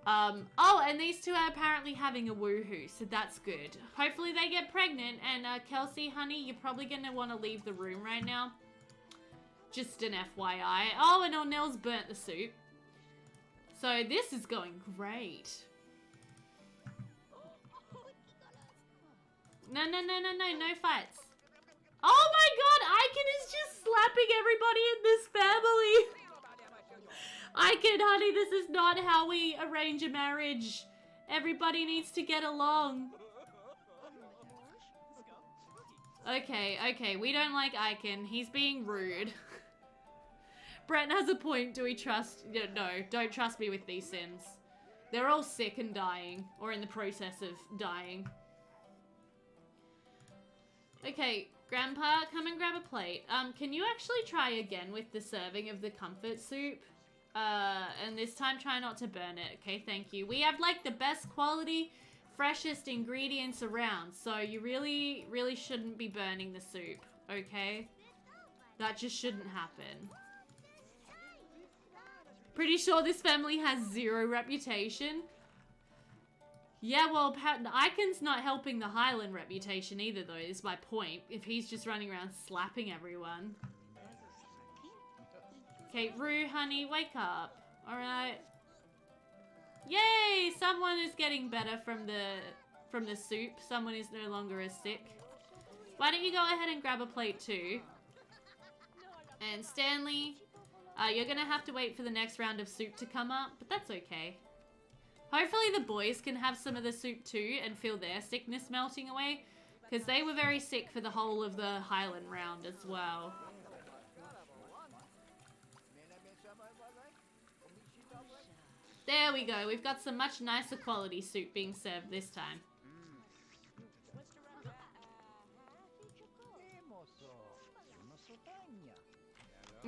Oh, and these two are apparently having a woohoo, so that's good. Hopefully they get pregnant, and Kelsey, honey, you're probably gonna want to leave the room right now. Just an FYI. Oh, and Ornell's burnt the soup. So this is going great. No fights. Oh my god, Icon is just slapping everybody in this family. Icon, honey, this is not how we arrange a marriage. Everybody needs to get along. Okay, we don't like Icon. He's being rude. Brent has a point. Do we trust? No, don't trust me with these Sims. They're all sick and dying, or in the process of dying. Okay, Grandpa, come and grab a plate. Can you actually try again with the serving of the comfort soup? And this time try not to burn it, okay? Thank you. We have, like, the best quality, freshest ingredients around, so you really, really shouldn't be burning the soup, okay? That just shouldn't happen. Pretty sure this family has zero reputation. Yeah, well, Icon's not helping the Highland reputation either, though, is my point, if he's just running around slapping everyone. Okay, Rue, honey, wake up. Alright. Yay! Someone is getting better from the soup. Someone is no longer as sick. Why don't you go ahead and grab a plate too? And Stanley, you're gonna have to wait for the next round of soup to come up, but that's okay. Hopefully the boys can have some of the soup too and feel their sickness melting away, because they were very sick for the whole of the Highland round as well. There we go. We've got some much nicer quality soup being served this time.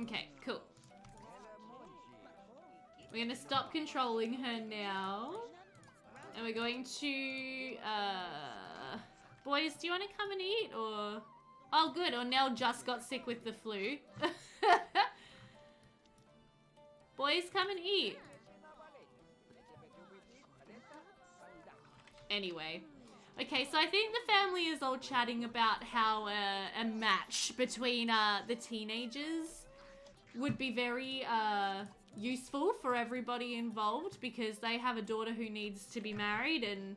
Okay, cool. We're going to stop controlling her now. And we're going to... boys, do you want to come and eat? Or... Oh, good. Ornell just got sick with the flu. Boys, come and eat. Anyway. Okay, so I think the family is all chatting about how a match between the teenagers would be very useful for everybody involved because they have a daughter who needs to be married, and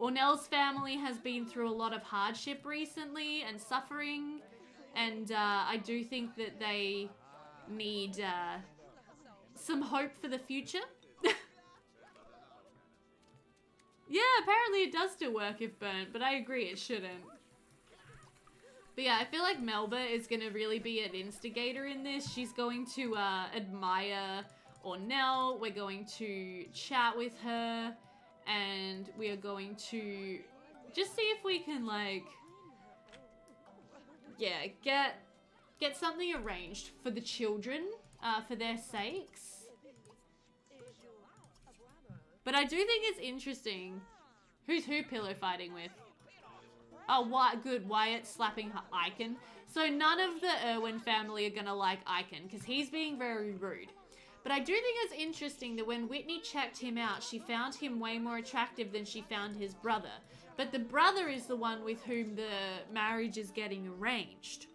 Ornell's family has been through a lot of hardship recently and suffering, and I do think that they need some hope for the future. Yeah, apparently it does still work if burnt, but I agree it shouldn't. But yeah, I feel like Melba is going to really be an instigator in this. She's going to admire Ornell. We're going to chat with her. And we are going to just see if we can, like, yeah, get something arranged for the children, for their sakes. But I do think it's interesting. Who's who pillow fighting with? Oh, good. Wyatt slapping Icon. So none of the Irwin family are gonna like Icon because he's being very rude. But I do think it's interesting that when Whitney checked him out, she found him way more attractive than she found his brother. But the brother is the one with whom the marriage is getting arranged.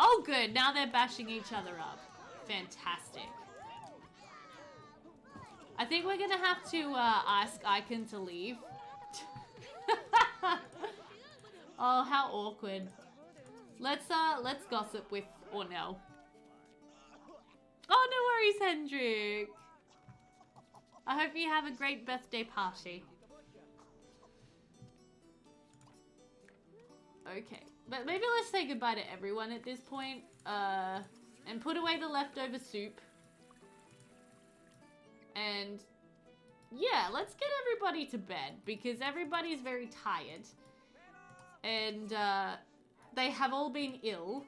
Oh, good. Now they're bashing each other up. Fantastic. I think we're gonna have to ask Icon to leave. Oh, how awkward. Let's gossip with Ornell. Oh, no worries, Hendrik. I hope you have a great birthday party. Okay, but maybe let's say goodbye to everyone at this point. And put away the leftover soup. And yeah, let's get everybody to bed because everybody's very tired. And they have all been ill.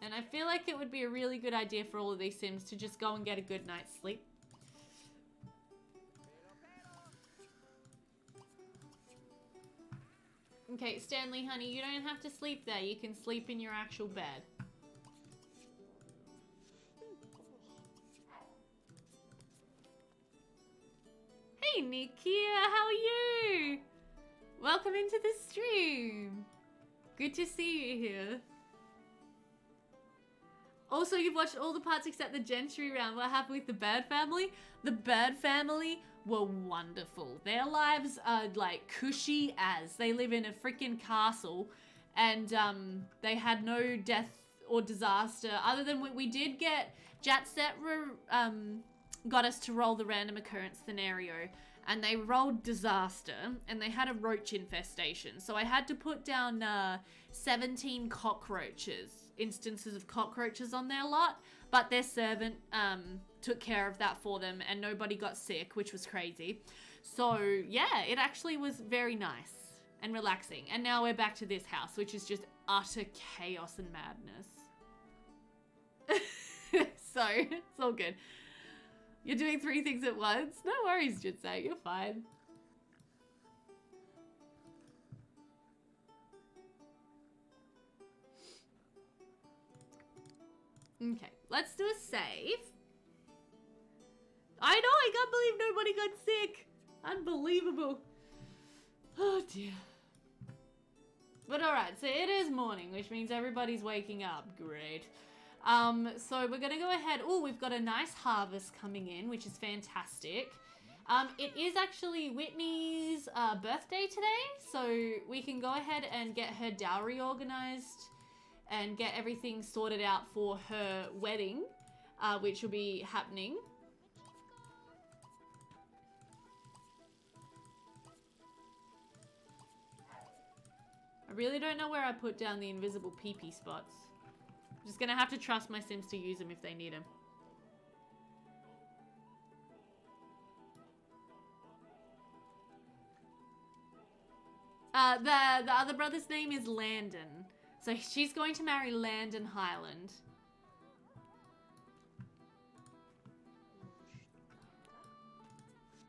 And I feel like it would be a really good idea for all of these Sims to just go and get a good night's sleep. Okay, Stanley, honey, you don't have to sleep there. You can sleep in your actual bed. Hey, Nikia, how are you? Welcome into the stream. Good to see you here. Also, you've watched all the parts except the Gentry round. What happened with the Bird family? The Bird family were wonderful. Their lives are like cushy as. They live in a freaking castle and they had no death or disaster other than we did get Jatset got us to roll the random occurrence scenario and they rolled disaster and they had a roach infestation. So I had to put down 17 instances of cockroaches on their lot, but their servant took care of that for them and nobody got sick, which was crazy. So yeah, it actually was very nice and relaxing. And now we're back to this house, which is just utter chaos and madness. So it's all good. You're doing 3 things at once? No worries, Jitsa, you're fine. Okay, let's do a save. I know, I can't believe nobody got sick. Unbelievable. Oh dear. But alright, so it is morning, which means everybody's waking up. Great. So we're gonna go ahead. Oh, we've got a nice harvest coming in, which is fantastic. It is actually Whitney's birthday today, so we can go ahead and get her dowry organized and get everything sorted out for her wedding, which will be happening. I really don't know where I put down the invisible pee-pee spots. I'm just gonna have to trust my Sims to use them if they need them. The other brother's name is Landon. So she's going to marry Landon Highland.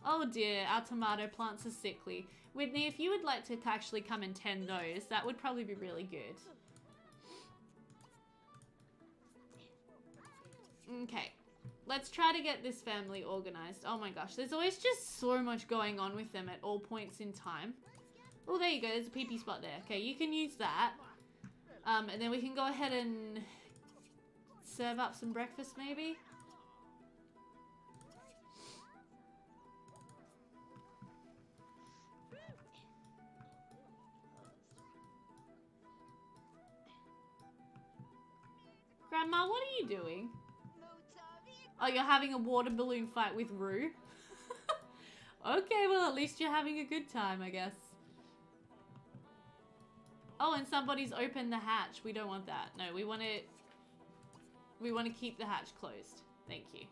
Oh dear, our tomato plants are sickly. Whitney, if you would like to actually come and tend those, that would probably be really good. Okay. let's try to get this family organized. Oh my gosh, there's always just so much going on with them at all points in time. Oh, there you go. There's a pee-pee spot there. Okay, you can use that. And then we can go ahead and serve up some breakfast, maybe. Grandma, what are you doing? Oh, you're having a water balloon fight with Rue? Okay, well, at least you're having a good time, I guess. Oh, and somebody's opened the hatch. We don't want that. No, we want to keep the hatch closed. Thank you.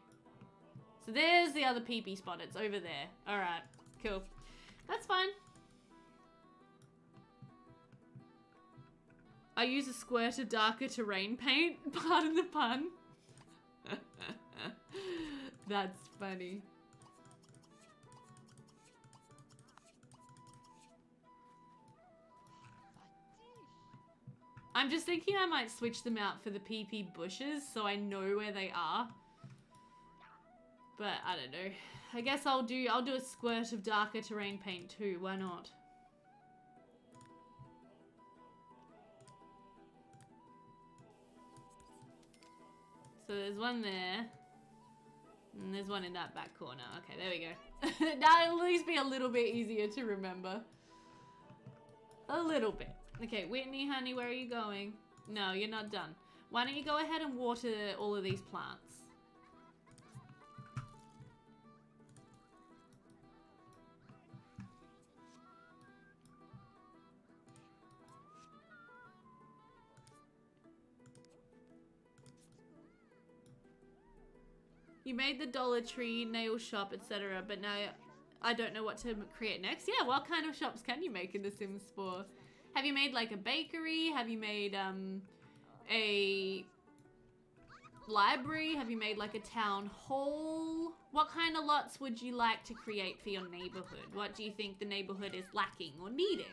So there's the other pee-pee spot. It's over there. All right, cool. That's fine. I use a squirt of darker terrain paint. Pardon the pun. That's funny. I'm just thinking I might switch them out for the pee-pee bushes so I know where they are. But I don't know. I guess I'll do a squirt of darker terrain paint too. Why not? So there's one there. And there's one in that back corner. Okay, there we go. That'll at least be a little bit easier to remember. A little bit. Okay, Whitney, honey, where are you going? No, you're not done. Why don't you go ahead and water all of these plants? You made the Dollar Tree, nail shop, etc. But now I don't know what to create next. Yeah, what kind of shops can you make in The Sims 4? Have you made like a bakery? Have you made a library? Have you made like a town hall? What kind of lots would you like to create for your neighborhood? What do you think the neighborhood is lacking or needing?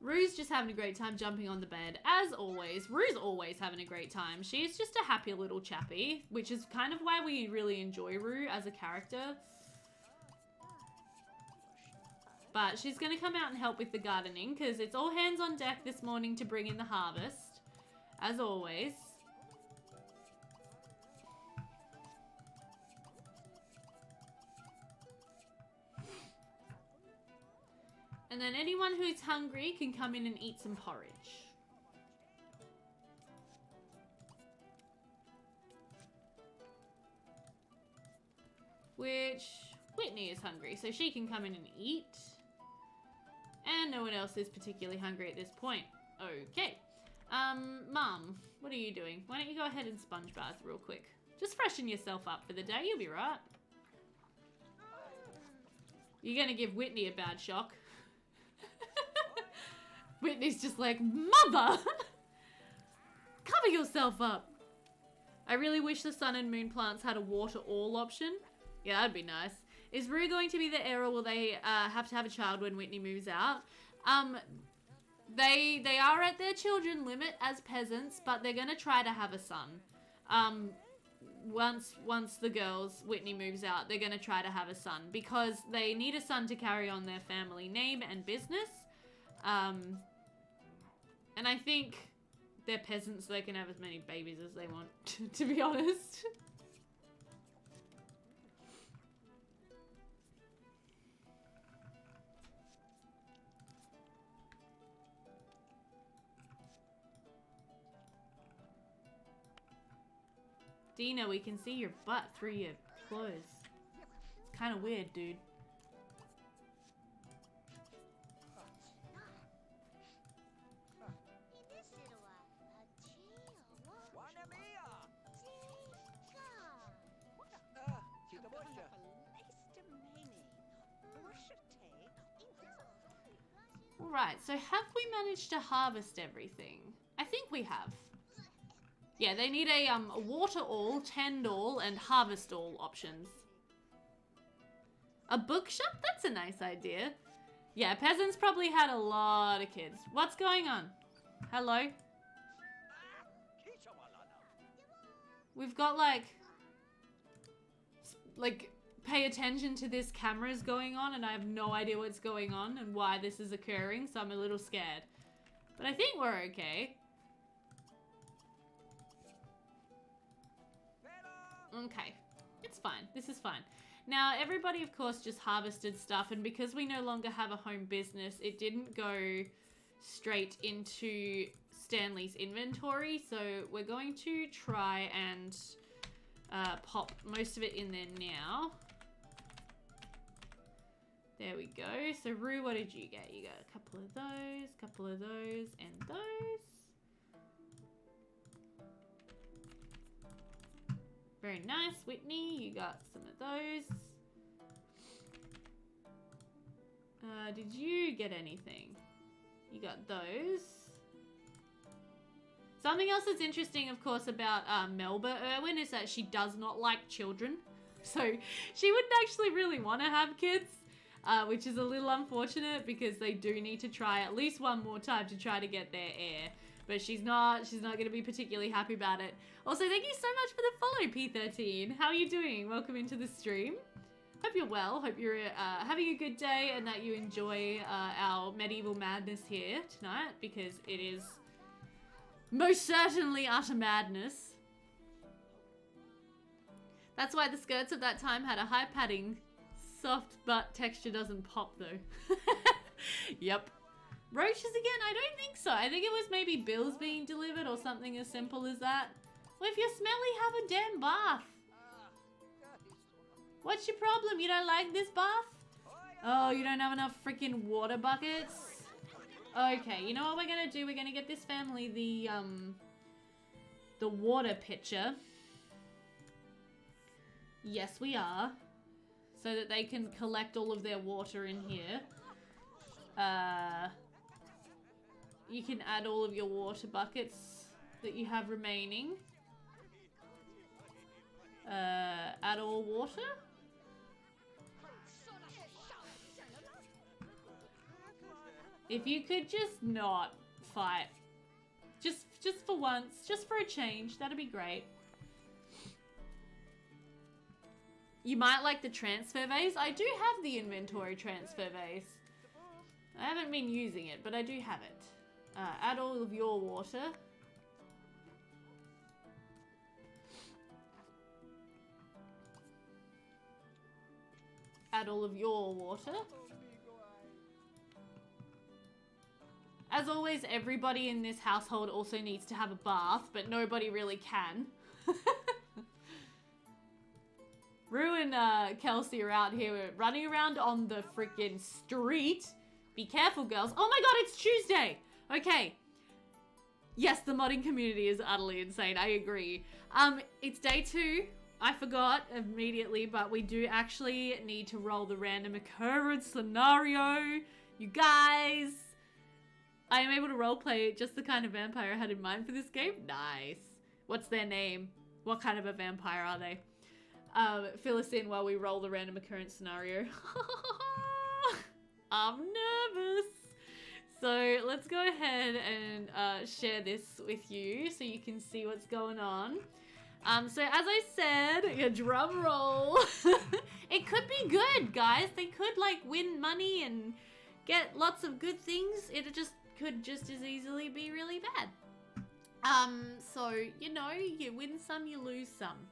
Rue's just having a great time jumping on the bed. As always, Rue's always having a great time. She's just a happy little chappy, which is kind of why we really enjoy Rue as a character. But she's going to come out and help with the gardening because it's all hands on deck this morning to bring in the harvest, as always. And then anyone who's hungry can come in and eat some porridge. Which Whitney is hungry, so she can come in and eat. And no one else is particularly hungry at this point. Okay. Mum, what are you doing? Why don't you go ahead and sponge bath real quick? Just freshen yourself up for the day, you'll be right. You're gonna give Whitney a bad shock. Whitney's just like, Mother! Cover yourself up! I really wish the sun and moon plants had a water all option. Yeah, that'd be nice. Is Rue going to be the heir, or will they have to have a child when Whitney moves out? They are at their children limit as peasants, but they're gonna try to have a son. Once the girls, Whitney moves out, they're gonna try to have a son because they need a son to carry on their family name and business. And I think they're peasants, so they can have as many babies as they want, to be honest. Dina, we can see your butt through your clothes. It's kind of weird, dude. Alright, so have we managed to harvest everything? I think we have. Yeah, they need a water all, tend all, and harvest all options. A bookshop? That's a nice idea. Yeah, peasants probably had a lot of kids. What's going on? Hello? We've got like pay attention to this cameras going on, and I have no idea what's going on and why this is occurring, so I'm a little scared. But I think we're okay. Okay, it's fine. This is fine. Now, everybody, of course, just harvested stuff, and because we no longer have a home business, it didn't go straight into Stanley's inventory, so we're going to try and pop most of it in there now. There we go. So, Rue, what did you get? You got a couple of those, and those. Very nice, Whitney. You got some of those. Did you get anything? You got those. Something else that's interesting, of course, about Melba Irwin is that she does not like children. So she wouldn't actually really want to have kids, which is a little unfortunate because they do need to try at least one more time to try to get their heir. But she's not going to be particularly happy about it. Also, thank you so much for the follow, P13. How are you doing? Welcome into the stream. Hope you're well. Hope you're having a good day and that you enjoy our medieval madness here tonight, because it is most certainly utter madness. That's why the skirts of that time had a high padding. Soft butt texture doesn't pop though. Yep. Roaches again? I don't think so. I think it was maybe bills being delivered or something as simple as that. Well, if you're smelly, have a damn bath. What's your problem? You don't like this bath? Oh, you don't have enough freaking water buckets? Okay, you know what we're gonna do? We're gonna get this family the water pitcher. Yes, we are. So that they can collect all of their water in here. You can add all of your water buckets that you have remaining. Add all water? If you could just not fight. Just for once. Just for a change. That'd be great. You might like the transfer vase. I do have the inventory transfer vase. I haven't been using it, but I do have it. Add all of your water. Add all of your water. As always, everybody in this household also needs to have a bath, but nobody really can. Rue and Kelsey are out here running around on the freaking street. Be careful, girls. Oh my god, it's Tuesday! Okay. Yes, the modding community is utterly insane. I agree. It's day 2. I forgot immediately, but we do actually need to roll the random occurrence scenario. You guys, I am able to roleplay just the kind of vampire I had in mind for this game. Nice. What's their name? What kind of a vampire are they? Fill us in while we roll the random occurrence scenario. I'm nervous. So let's go ahead and share this with you so you can see what's going on. So as I said, a drum roll. It could be good, guys. They could like win money and get lots of good things. It just could just as easily be really bad. So, you know, you win some, you lose some.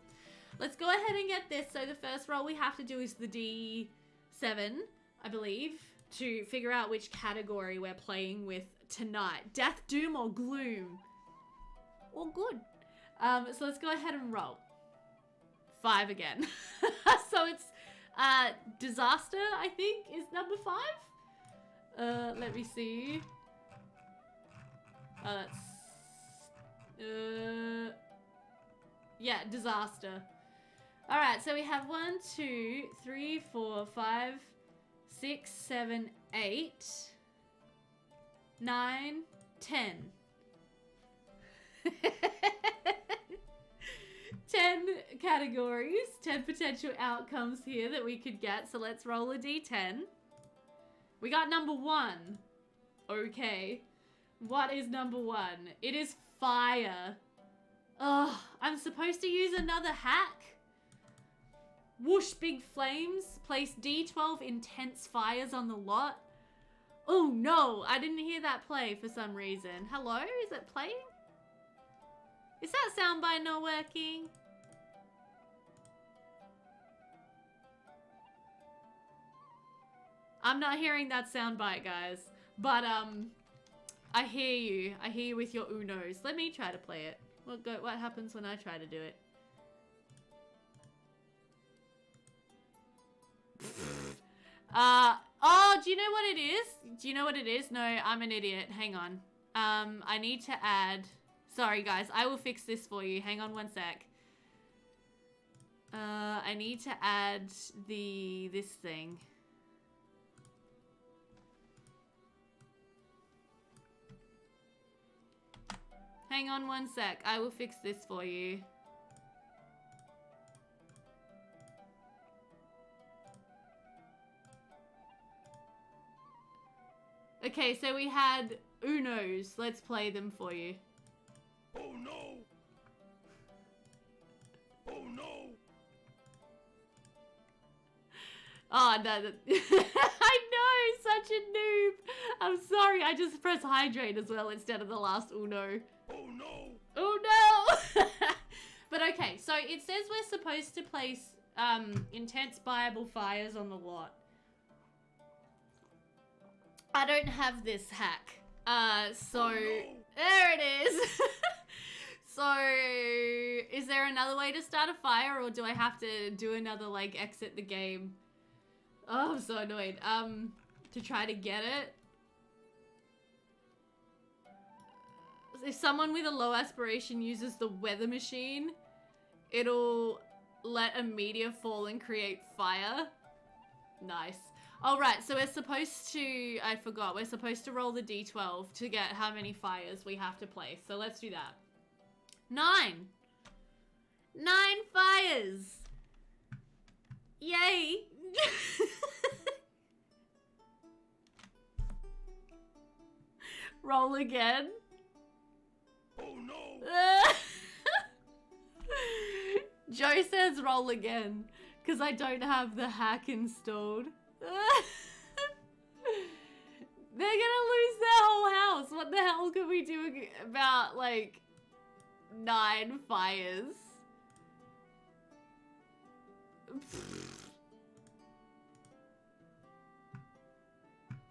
Let's go ahead and get this. So the first roll we have to do is the D7, I believe, to figure out which category we're playing with tonight. Death, doom, or gloom. Or good. So let's go ahead and roll. 5 again. So it's disaster, I think, is number 5. Let me see. That's yeah, disaster. All right, so we have 1, 2, 3, 4, 5, 6, 7, 8, 9, 10. 10 categories, 10 potential outcomes here that we could get. So let's roll a d10. We got number 1. Okay. What is number 1? It is fire. Oh, I'm supposed to use another hack? Whoosh big flames. Place D12 intense fires on the lot. Oh no, I didn't hear that play for some reason. Hello, is it playing? Is that soundbite not working? I'm not hearing that soundbite, guys. But, I hear you. I hear you with your Unos. Let me try to play it. What happens when I try to do it? Oh, do you know what it is? Do you know what it is? No, I'm an idiot. Hang on. I need to add... Sorry, guys. I will fix this for you. Hang on one sec. I need to add this thing. Hang on one sec. I will fix this for you. Okay, so we had Unos. Let's play them for you.
Oh no! Oh no!
Oh, no. I know, such a noob. I'm sorry, I just pressed hydrate as well instead of the last Uno.
Oh no!
Oh no! But okay, so it says we're supposed to place intense buyable fires on the lot. I don't have this hack. So
Oh, no.
there it is. So is there another way to start a fire, or do I have to do another like exit the game? Oh, I'm so annoyed. To try to get it. If someone with a low aspiration uses the weather machine, it'll let a meteor fall and create fire. Nice. Alright, so we're supposed to... I forgot. We're supposed to roll the d12 to get how many fires we have to place. So let's do that. 9! 9 fires! Yay! Roll again.
Oh no!
Joe says roll again, because I don't have the hack installed. They're gonna lose their whole house. What the hell can we do about, like, 9 fires?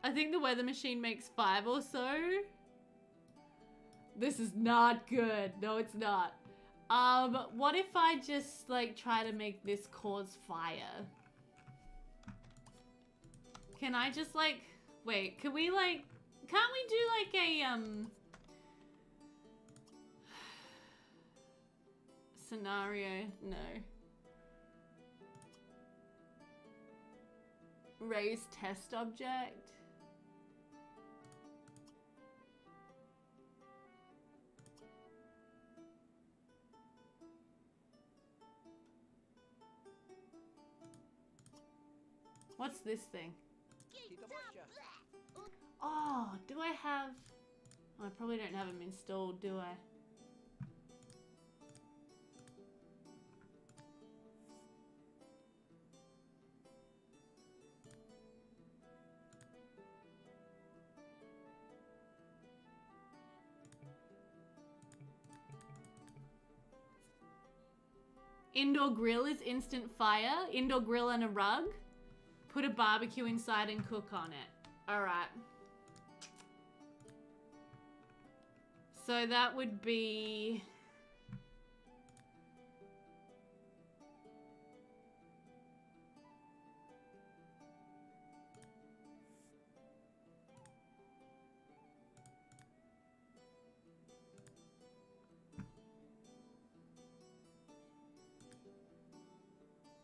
I think the weather machine makes 5 or so. This is not good. No, it's not. What if I just, like, try to make this cause fire? Can I just, like... Wait, can we, like... Can't we do, like, a, scenario? No. Raise test object? What's this thing? Oh, do I have... Oh, I probably don't have them installed, do I? Indoor grill is instant fire. Indoor grill and a rug. Put a barbecue inside and cook on it. Alright. So that would be...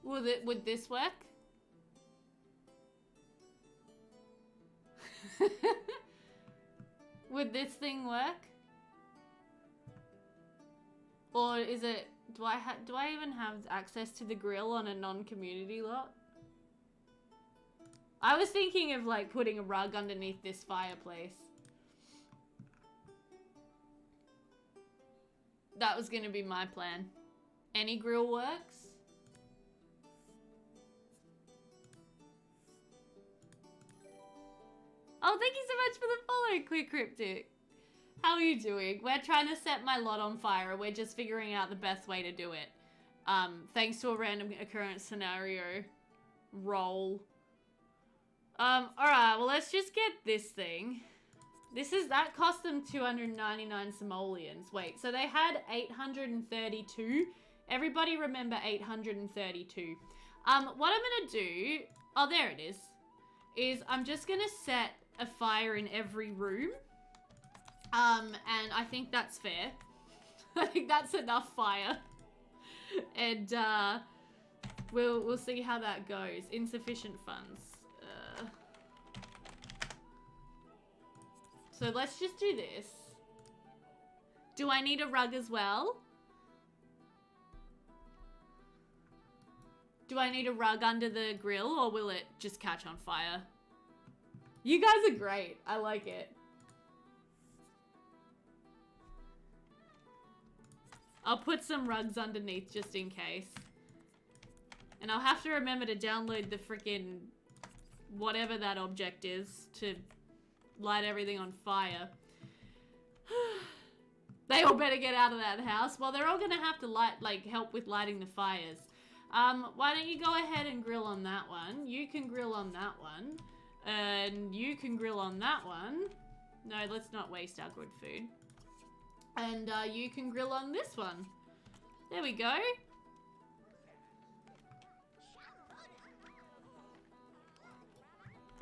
Would this work? Would this thing work? Or is it... Do I even have access to the grill on a non-community lot? I was thinking of, like, putting a rug underneath this fireplace. That was gonna be my plan. Any grill works? Oh, thank you so much for the follow, Quick Cryptic. How are you doing? We're trying to set my lot on fire. We're just figuring out the best way to do it. Thanks to a random occurrence scenario roll. Alright, well, let's just get this thing. That cost them 299 simoleons. Wait, so they had 832. Everybody remember 832. What I'm gonna do, oh, there it is I'm just gonna set a fire in every room. And I think that's fair. I think that's enough fire. And, we'll see how that goes. Insufficient funds. So let's just do this. Do I need a rug as well? Do I need a rug under the grill, or will it just catch on fire? You guys are great. I like it. I'll put some rugs underneath just in case. And I'll have to remember to download the freaking whatever that object is to light everything on fire. They all better get out of that house. Well, they're all gonna have to help with lighting the fires. Why don't you go ahead and grill on that one? You can grill on that one. And you can grill on that one. No, let's not waste our good food. And you can grill on this one. There we go.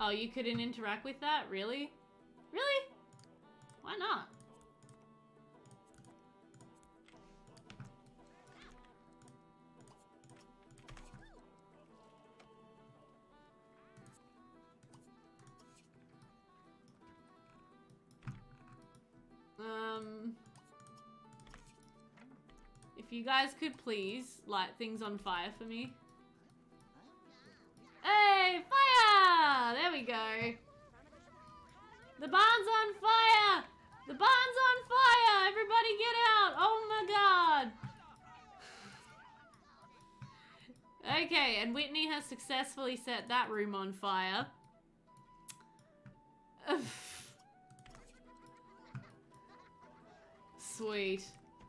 Oh, you couldn't interact with that? Really? Really? Why not? If you guys could please light things on fire for me. Hey, fire! There we go. The barn's on fire! The barn's on fire! Everybody get out! Oh my god! Okay, and Whitney has successfully set that room on fire. Sweet.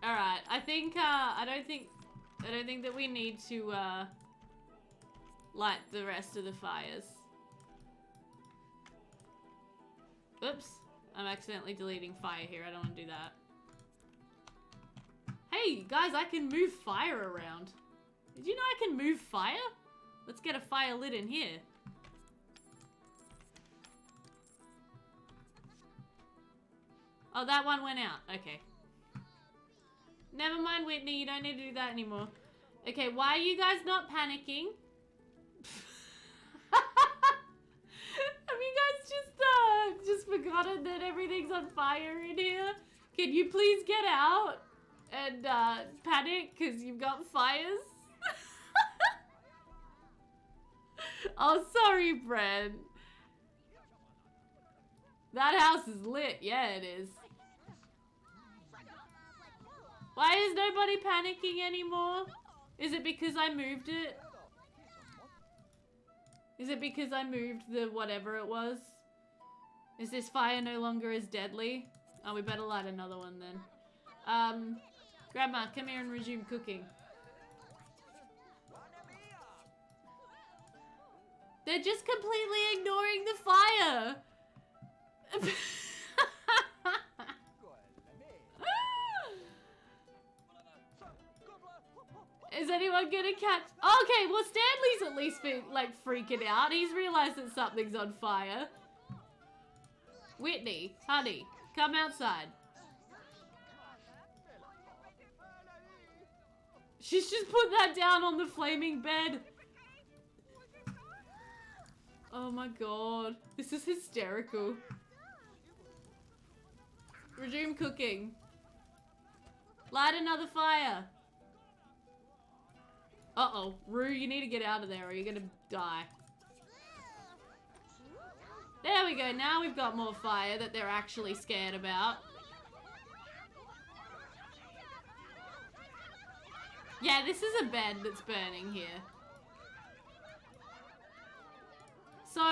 Alright, I think, I don't think that we need to, light the rest of the fires. Oops. I'm accidentally deleting fire here. I don't want to do that. Hey, guys, I can move fire around. Did you know I can move fire? Let's get a fire lit in here. Oh, that one went out. Okay. Never mind, Whitney. You don't need to do that anymore. Okay, why are you guys not panicking? Have you guys just forgotten that everything's on fire in here? Can you please get out and panic because you've got fires? Oh, sorry, Brent. That house is lit. Yeah, it is. Why is nobody panicking anymore? Is it because I moved it? Is it because I moved the whatever it was? Is this fire no longer as deadly? Oh, we better light another one then. Grandma, come here and resume cooking. They're just completely ignoring the fire. Is anyone gonna catch? Okay, well, Stanley's at least been, like, freaking out. He's realized that something's on fire. Whitney, honey, come outside. She's just put that down on the flaming bed. Oh my god. This is hysterical. Resume cooking. Light another fire. Uh-oh. Rue, you need to get out of there or you're gonna die. There we go. Now we've got more fire that they're actually scared about. Yeah, this is a bed that's burning here. So,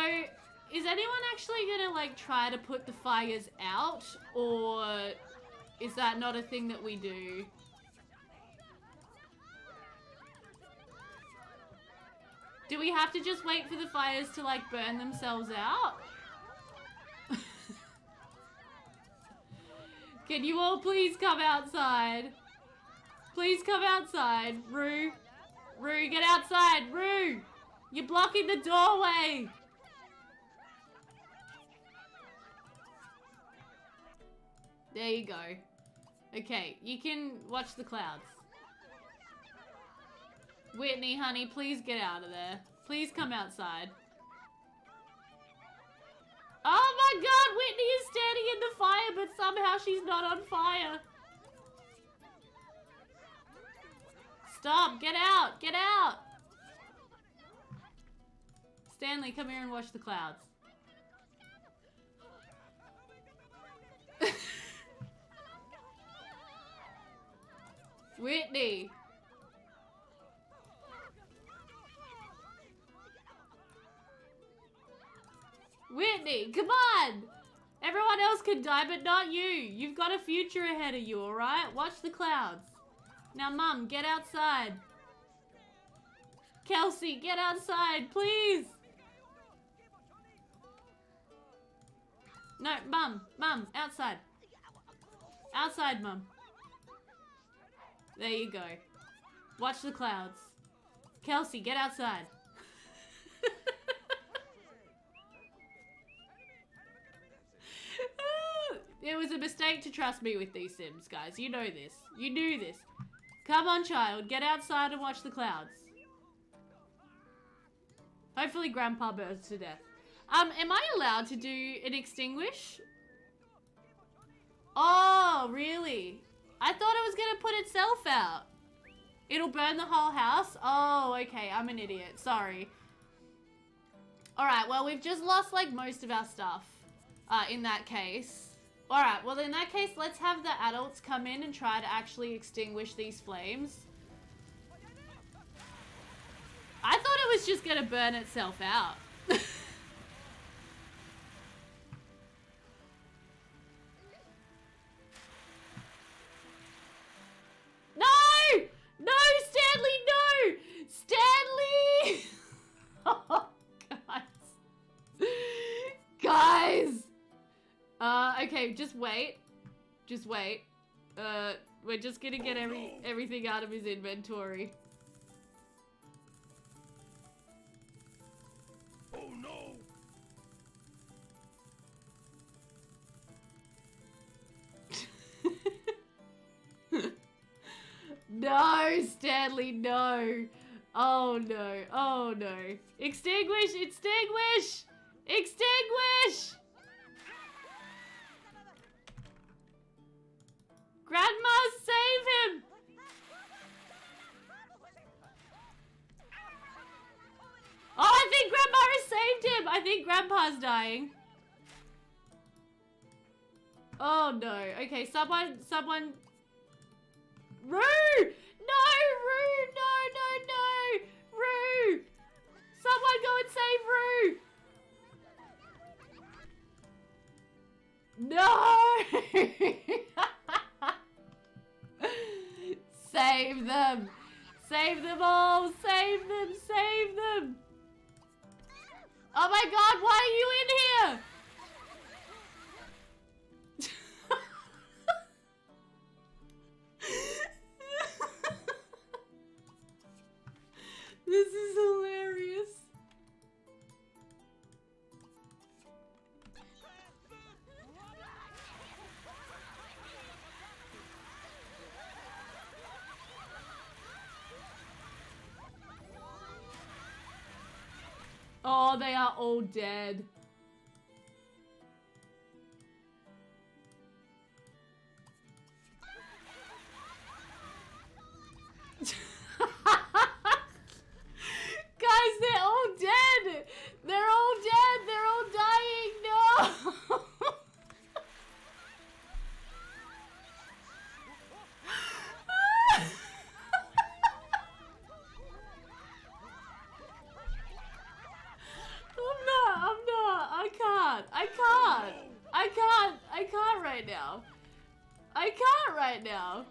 is anyone actually gonna, like, try to put the fires out? Or is that not a thing that we do? Do we have to just wait for the fires to, like, burn themselves out? Can you all please come outside? Please come outside. Rue. Rue, get outside. Rue! You're blocking the doorway! There you go. Okay, you can watch the clouds. Whitney, honey, please get out of there. Please come outside. Oh my god, Whitney is standing in the fire, but somehow she's not on fire. Stop, get out, get out. Stanley, come here and watch the clouds. Whitney. Whitney, come on! Everyone else can die, but not you. You've got a future ahead of you, alright? Watch the clouds. Now, Mum, get outside. Kelsey, get outside, please! No, Mum, outside. Outside, Mum. There you go. Watch the clouds. Kelsey, get outside. It was a mistake to trust me with these Sims, guys. You know this. You knew this. Come on, child. Get outside and watch the clouds. Hopefully Grandpa burns to death. Am I allowed to do an extinguish? Oh, really? I thought it was gonna put itself out. It'll burn the whole house? Oh, okay. I'm an idiot. Sorry. Alright, well, we've just lost, like, most of our stuff in that case. Alright, well in that case, let's have the adults come in and try to actually extinguish these flames. I thought it was just gonna burn itself out. No! No, Stanley, no! Stanley! Oh, guys. Guys! Okay, just wait. Just wait. We're just gonna get everything out of his inventory.
Oh no!
No, Stanley, no. Oh no, oh no. Extinguish, extinguish! Extinguish! Grandma, save him! Oh, I think Grandma has saved him! I think Grandpa's dying. Oh no. Okay, someone... Rue! No, Rue! No! Rue! Someone go and save Rue! No! Save them! Save them all! Save them! Save them! Oh my god, why are you in here? This is hilarious. Oh, they are all dead. Guys, they're all dead! They're all dead! They're all dying! No! right now. I can't right now.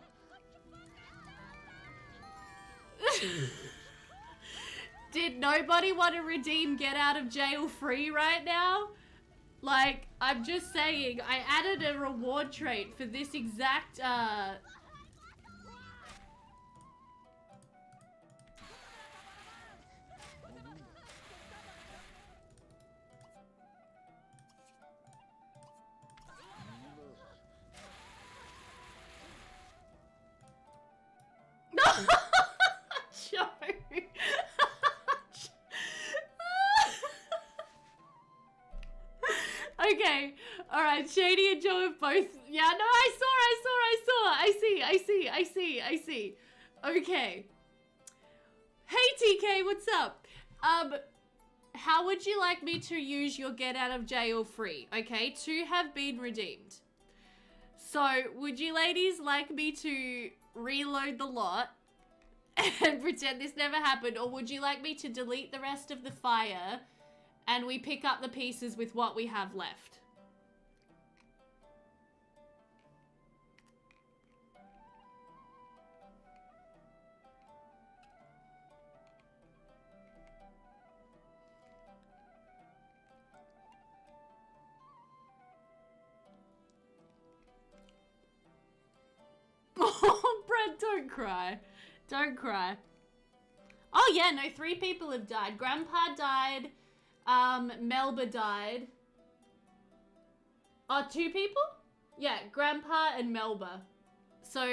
Did nobody want to redeem get out of jail free right now? Like, I'm just saying, I added a reward trait for this exact, Joe. Okay, alright, Shady and Joe have both, yeah, no, I see. Okay. Hey TK, what's up? How would you like me to use your get out of jail free? Okay, 2 have been redeemed. So, would you ladies like me to reload the lot and pretend this never happened, or would you like me to delete the rest of the fire and we pick up the pieces with what we have left? Oh, Brent, don't cry. Don't cry. Oh yeah, no, 3 people have died. Grandpa died. Melba died. Oh, 2 people? Yeah, Grandpa and Melba. So,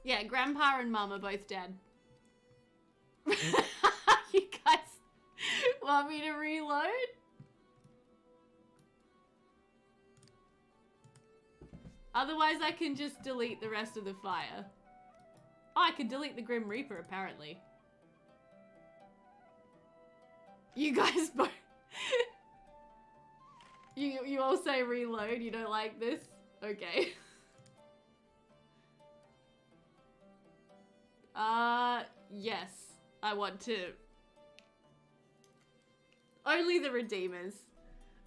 yeah, Grandpa and Mum are both dead. You guys want me to reload? Otherwise, I can just delete the rest of the fire. Oh, I can delete the Grim Reaper, apparently. You guys both... you all say reload, you don't like this? Okay. Yes. I want to... Only the Redeemers.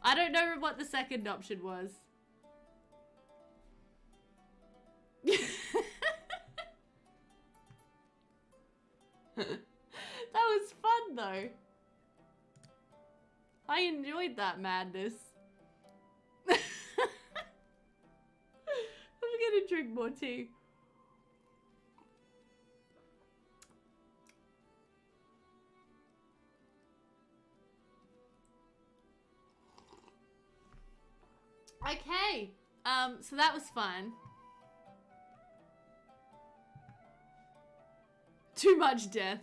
I don't know what the second option was. That was fun though. I enjoyed that madness. I'm gonna drink more tea. Okay, so that was fun. Too much death.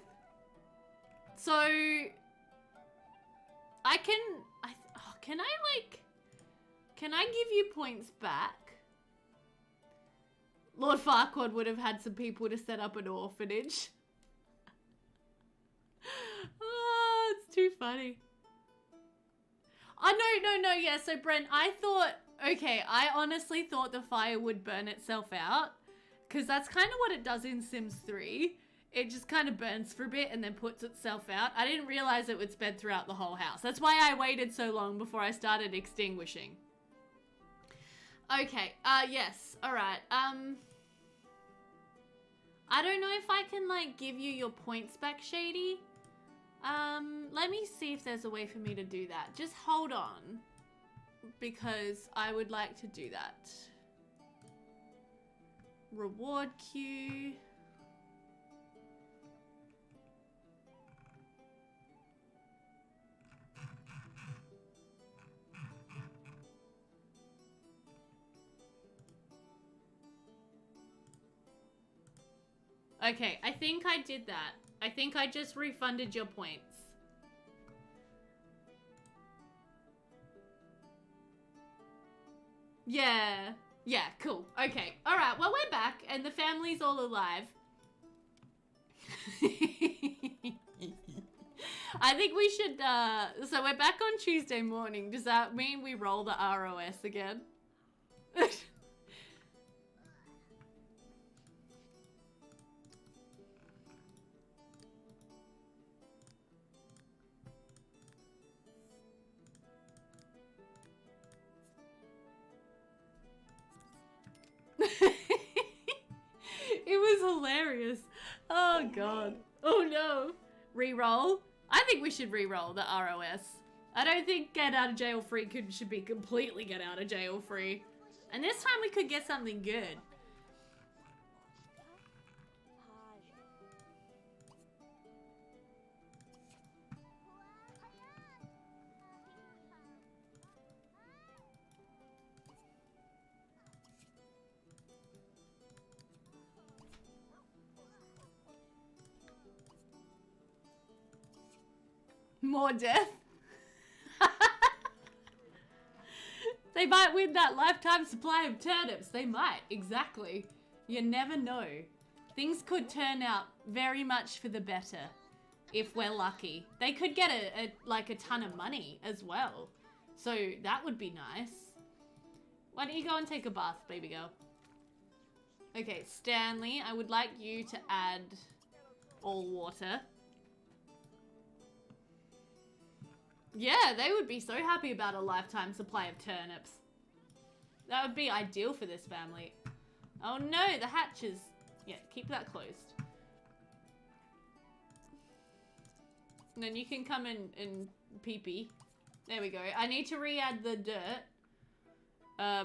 So, can I give you points back? Lord Farquaad would have had some people to set up an orphanage. Oh, it's too funny. Oh, no, yeah, so Brent, I honestly thought the fire would burn itself out, because that's kind of what it does in Sims 3. It just kind of burns for a bit and then puts itself out. I didn't realize it would spread throughout the whole house. That's why I waited so long before I started extinguishing. Okay, yes, alright, I don't know if I can, like, give you your points back, Shady. Let me see if there's a way for me to do that. Just hold on, because I would like to do that. Reward queue. Okay, I think I did that. I think I just refunded your points. Yeah. Yeah, cool. Okay. Alright, well, we're back, and the family's all alive. I think we should, so we're back on Tuesday morning. Does that mean we roll the ROS again? god. Oh no. Reroll? I think we should reroll the ROS. I don't think get out of jail free should be completely get out of jail free. And this time we could get something good. More death? They might win that lifetime supply of turnips. They might, exactly. You never know. Things could turn out very much for the better if we're lucky. They could get a ton of money as well. So that would be nice. Why don't you go and take a bath, baby girl? Okay, Stanley, I would like you to add all water. Yeah, they would be so happy about a lifetime supply of turnips. That would be ideal for this family. Oh no, the hatch is... Yeah, keep that closed. And then you can come in and pee-pee. There we go. I need to re-add the dirt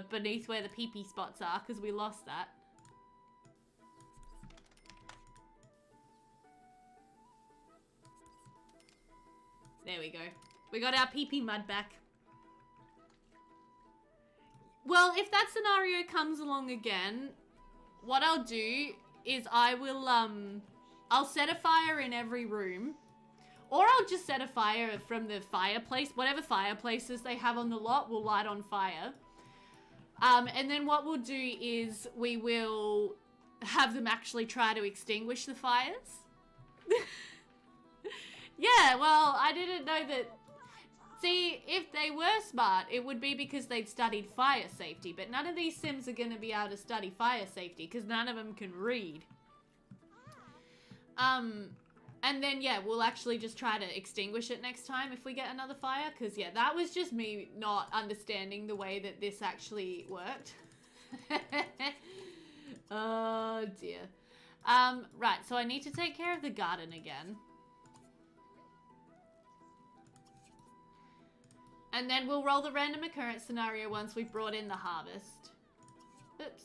beneath where the pee-pee spots are because we lost that. There we go. We got our pee-pee mud back. Well, if that scenario comes along again, what I'll do is I will, I'll set a fire in every room. Or I'll just set a fire from the fireplace. Whatever fireplaces they have on the lot, we'll light on fire. And then what we'll do is we will have them actually try to extinguish the fires. Yeah, well, I didn't know that... See, if they were smart, it would be because they'd studied fire safety, but none of these Sims are going to be able to study fire safety because none of them can read. And then, yeah, we'll actually just try to extinguish it next time if we get another fire, because, yeah, that was just me not understanding the way that this actually worked. Oh, dear. Right, so I need to take care of the garden again. And then we'll roll the random occurrence scenario once we've brought in the harvest. Oops.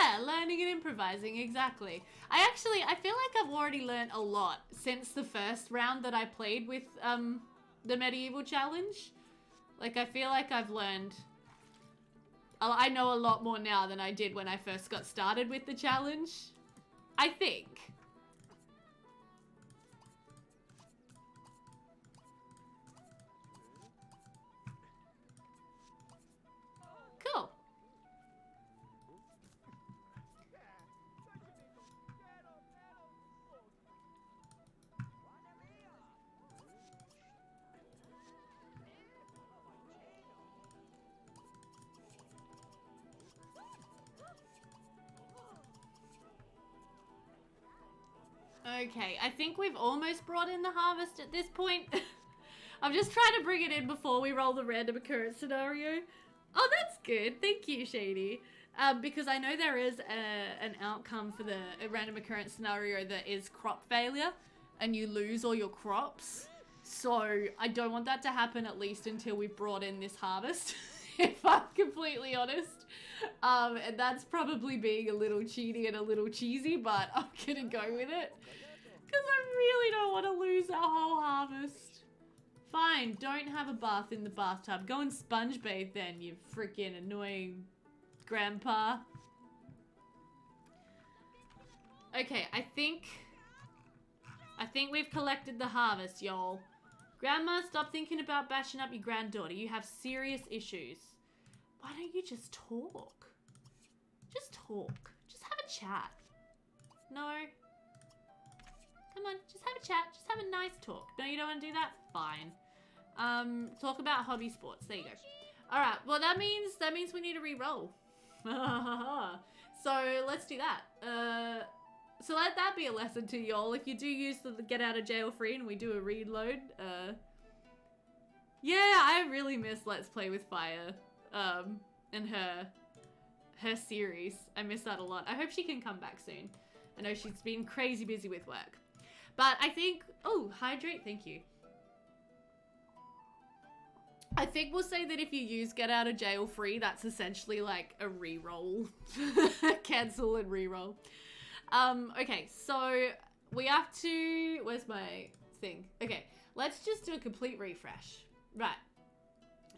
Yeah, learning and improvising, exactly. I feel like I've already learned a lot since the first round that I played with the medieval challenge. Like, I feel like I've learned... I know a lot more now than I did when I first got started with the challenge. I think. Cool. Okay, I think we've almost brought in the harvest at this point. I'm just trying to bring it in before we roll the random occurrence scenario. Oh, that's good. Thank you, Shady. Because I know there is an outcome for the random occurrence scenario that is crop failure, and you lose all your crops. So I don't want that to happen at least until we've brought in this harvest, if I'm completely honest. And that's probably being a little cheaty and a little cheesy, but I'm gonna go with it. Because I really don't want to lose our whole harvest. Fine, don't have a bath in the bathtub. Go and sponge bathe then, you freaking annoying grandpa. Okay, I think we've collected the harvest, y'all. Grandma, stop thinking about bashing up your granddaughter. You have serious issues. Why don't you just talk? Just talk. Just have a chat. No? Come on, just have a chat. Just have a nice talk. No, you don't want to do that? Fine. Talk about hobby sports. There you go. Alright, well that means we need to re-roll. So let's do that. So let that be a lesson to y'all. If you do use the get out of jail free and we do a reload, yeah, I really miss Let's Play with Fire, and her series. I miss that a lot. I hope she can come back soon. I know she's been crazy busy with work. But I think, oh, hydrate, thank you. I think we'll say that if you use get out of jail free, that's essentially like a reroll. Cancel and reroll. Okay, so we have to, where's my thing? Okay, let's just do a complete refresh. Right.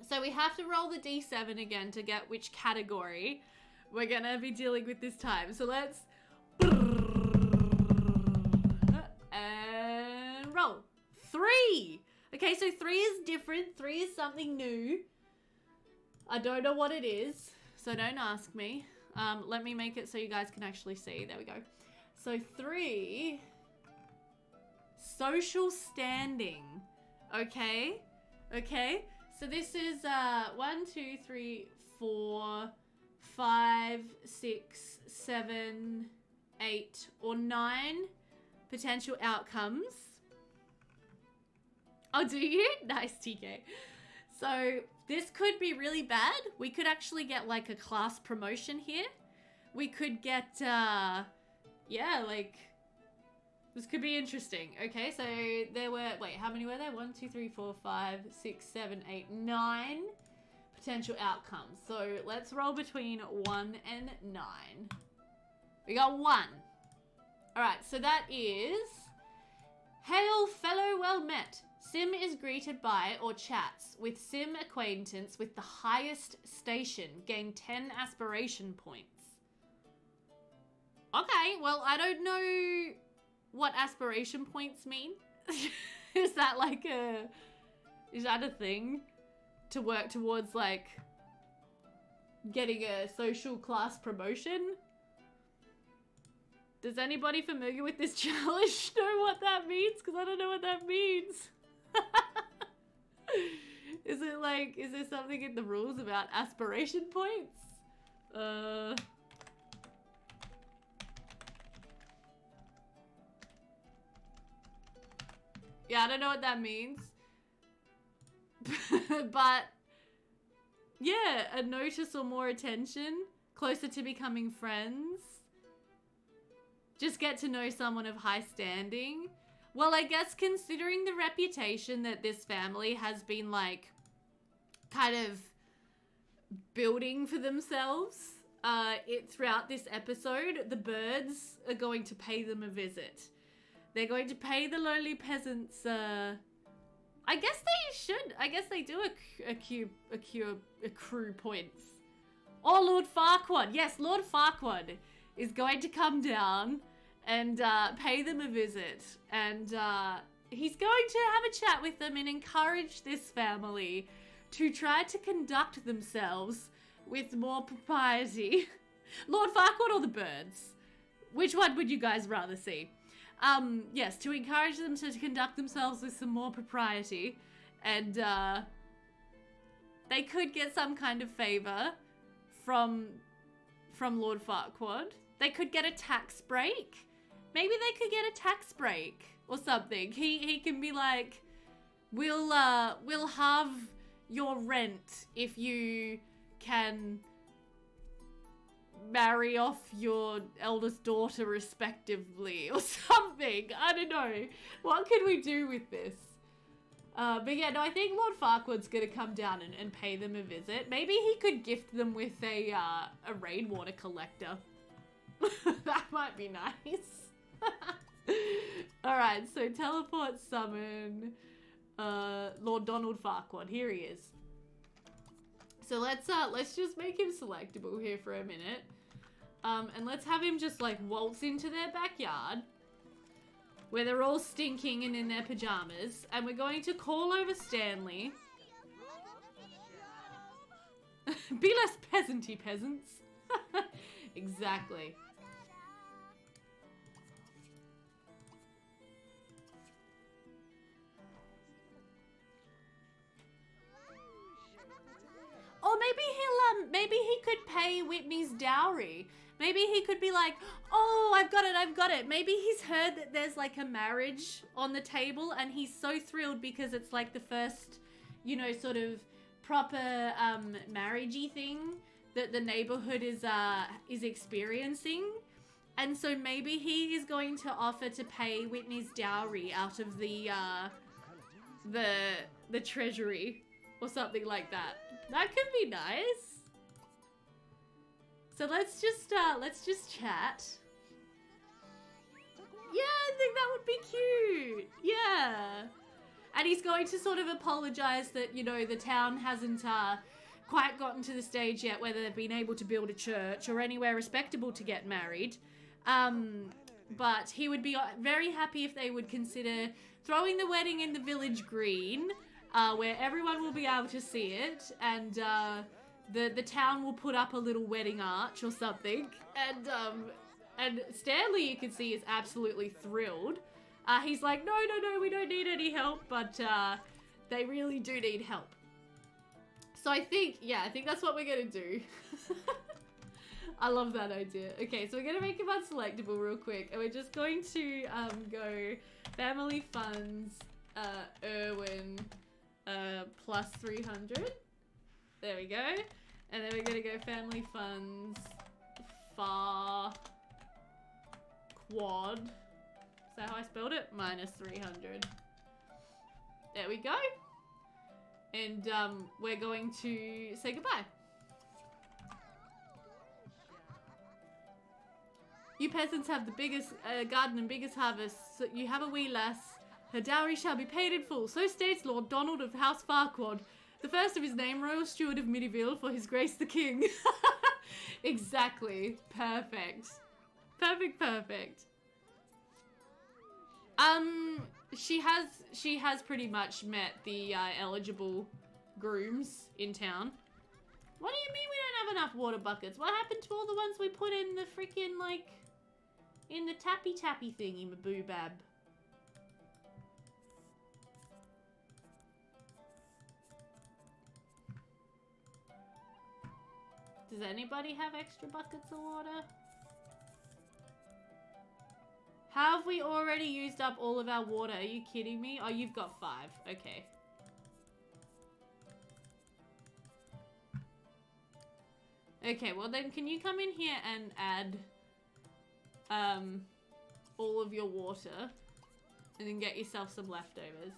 So we have to roll the D7 again to get which category we're gonna be dealing with this time. So let's and roll. 3. Okay, so 3 is different. 3 is something new. I don't know what it is, so don't ask me. Let me make it so you guys can actually see. There we go. So 3, social standing. Okay, okay. So this is 1, 2, 3, 4, 5, 6, 7, 8, or 9 potential outcomes. Oh, do you? Nice, TK. So this could be really bad. We could actually get like a class promotion here. We could get, yeah, like, this could be interesting. Okay, so there were, wait, how many were there? 1, 2, 3, 4, 5, 6, 7, 8, 9 potential outcomes. So let's roll between 1 and 9. We got 1. All right, so that is, hail fellow well met. Sim is greeted by or chats with Sim acquaintance with the highest station. Gain 10 aspiration points. Okay, well, I don't know what aspiration points mean. Is that like is that a thing to work towards, like, getting a social class promotion? Does anybody familiar with this challenge know what that means? Because I don't know what that means. Is it like, is there something in the rules about aspiration points? Yeah, I don't know what that means. But yeah, a notice or more attention, closer to becoming friends. Just get to know someone of high standing. Well, I guess considering the reputation that this family has been, like, kind of building for themselves throughout this episode, the birds are going to pay them a visit. They're going to pay the lowly peasants, I guess they should. I guess they do accrue points. Oh, Lord Farquaad. Yes, Lord Farquaad is going to come down and pay them a visit. And he's going to have a chat with them and encourage this family to try to conduct themselves with more propriety. Lord Farquaad or the birds? Which one would you guys rather see? Yes, to encourage them to conduct themselves with some more propriety. And they could get some kind of favor from Lord Farquaad. They could get a tax break. Maybe they could get a tax break or something. He can be like, we'll have your rent if you can marry off your eldest daughter respectively or something. I don't know. What can we do with this? But yeah, no, I think Lord Farquaad's gonna come down and pay them a visit. Maybe he could gift them with a rainwater collector. That might be nice. Alright, so teleport summon Lord Donald Farquaad. Here he is. So let's just make him selectable here for a minute. And let's have him just like waltz into their backyard where they're all stinking and in their pajamas, and we're going to call over Stanley. Be less peasanty, peasants. Exactly. Or maybe he could pay Whitney's dowry. Maybe he could be like, oh, I've got it. Maybe he's heard that there's like a marriage on the table and he's so thrilled because it's like the first, you know, sort of proper marriagey thing that the neighborhood is experiencing. And so maybe he is going to offer to pay Whitney's dowry out of the treasury or something like that. That could be nice. So let's just chat. Yeah, I think that would be cute. Yeah. And he's going to sort of apologize that, you know, the town hasn't quite gotten to the stage yet where they've been able to build a church or anywhere respectable to get married. But he would be very happy if they would consider throwing the wedding in the village green, where everyone will be able to see it, and the town will put up a little wedding arch or something, and Stanley, you can see, is absolutely thrilled. He's like, no, we don't need any help, but they really do need help. So I think that's what we're gonna do. I love that idea. Okay, so we're gonna make him unselectable real quick, and we're just going to go family funds, Irwin, plus 300. There we go. And then we're gonna go family funds, far quad. Is that how I spelled it? Minus 300. There we go. And we're going to say goodbye. You peasants have the biggest garden and biggest harvest. So you have a wee lass. Her dowry shall be paid in full. So states Lord Donald of House Farquaad, the first of his name, Royal Steward of Middyville, for his grace the king. Exactly. Perfect. Perfect. She has pretty much met the talented grooms in town. What do you mean we don't have enough water buckets? What happened to all the ones we put in the freaking, like, in the tappy thingy, maboobab? Does anybody have extra buckets of water? Have we already used up all of our water? Are you kidding me? Oh, you've got 5. Okay. Okay, well then can you come in here and add all of your water and then get yourself some leftovers?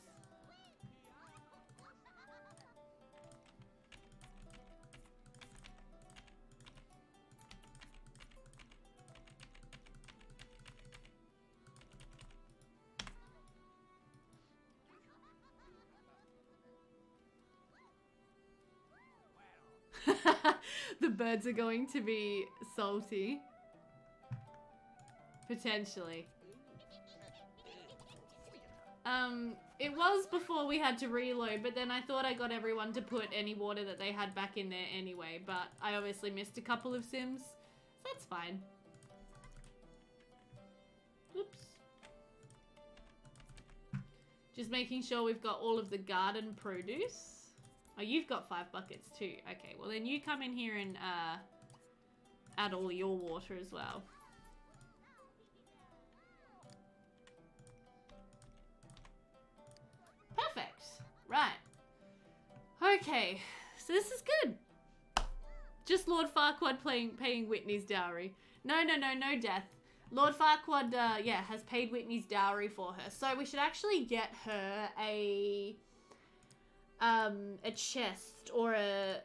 The birds are going to be salty. Potentially. It was before we had to reload, but then I thought I got everyone to put any water that they had back in there anyway, but I obviously missed a couple of sims, so that's fine. Oops. Just making sure we've got all of the garden produce. Oh, you've got 5 buckets too. Okay, well then you come in here and add all your water as well. Perfect. Right. Okay, so this is good. Just Lord Farquaad paying Whitney's dowry. No death. Lord Farquaad, yeah, has paid Whitney's dowry for her. So we should actually get her a chest or a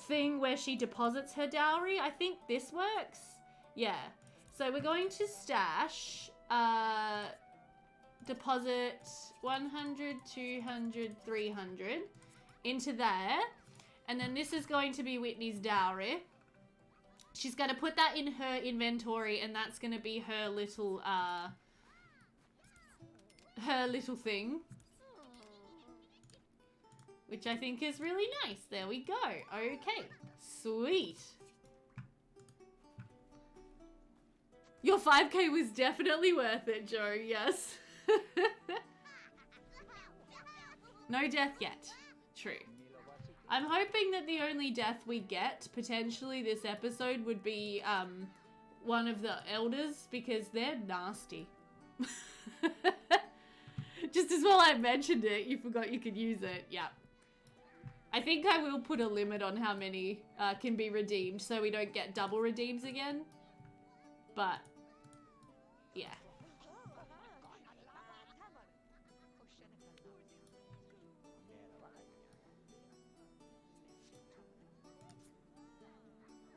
thing where she deposits her dowry. I think this works. Yeah. So we're going to stash, deposit 100, 200, 300 into there. And then this is going to be Whitney's dowry. She's going to put that in her inventory, and that's going to be her little thing. Which I think is really nice. There we go. Okay. Sweet. Your 5k was definitely worth it, Joe. Yes. No death yet. True. I'm hoping that the only death we get, potentially this episode, would be one of the elders, because they're nasty. Just as well I mentioned it, you forgot you could use it. Yeah. I think I will put a limit on how many can be redeemed so we don't get double redeems again. But, yeah.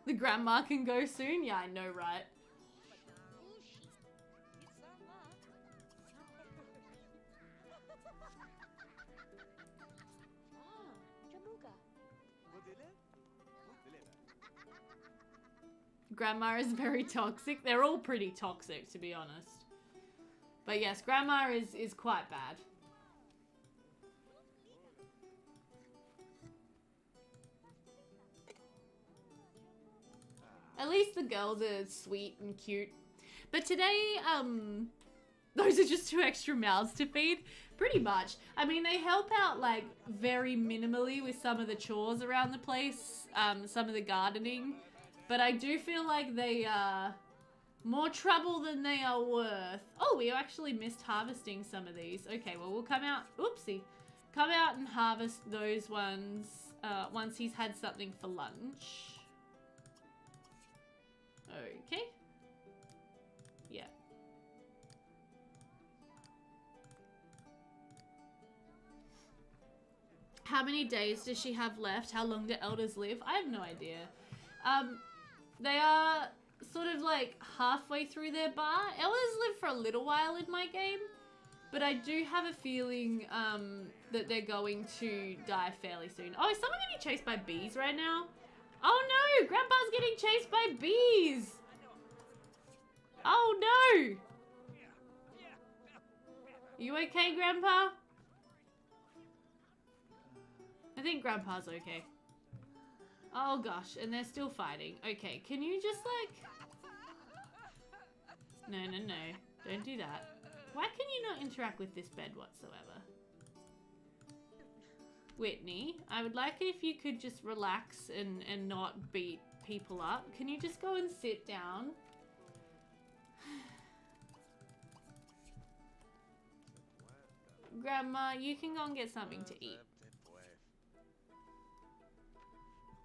The grandma can go soon? Yeah, I know, right? Grandma is very toxic. They're all pretty toxic, to be honest. But yes, grandma is quite bad. At least the girls are sweet and cute. But today, those are just 2 extra mouths to feed. Pretty much. I mean, they help out, like, very minimally with some of the chores around the place. Some of the gardening. But I do feel like they are more trouble than they are worth. Oh, we actually missed harvesting some of these. Okay, well, we'll come out. Oopsie. Come out and harvest those ones once he's had something for lunch. Okay. Yeah. How many days does she have left? How long do elders live? I have no idea. They are sort of like halfway through their bar. Elders live for a little while in my game, but I do have a feeling that they're going to die fairly soon. Oh, is someone getting chased by bees right now? Oh no! Grandpa's getting chased by bees! Oh no! You okay, Grandpa? I think Grandpa's okay. Oh gosh, and they're still fighting. Okay, can you just like... No, no, no. Don't do that. Why can you not interact with this bed whatsoever? Whitney, I would like it if you could just relax and not beat people up. Can you just go and sit down? Grandma, you can go and get something to eat.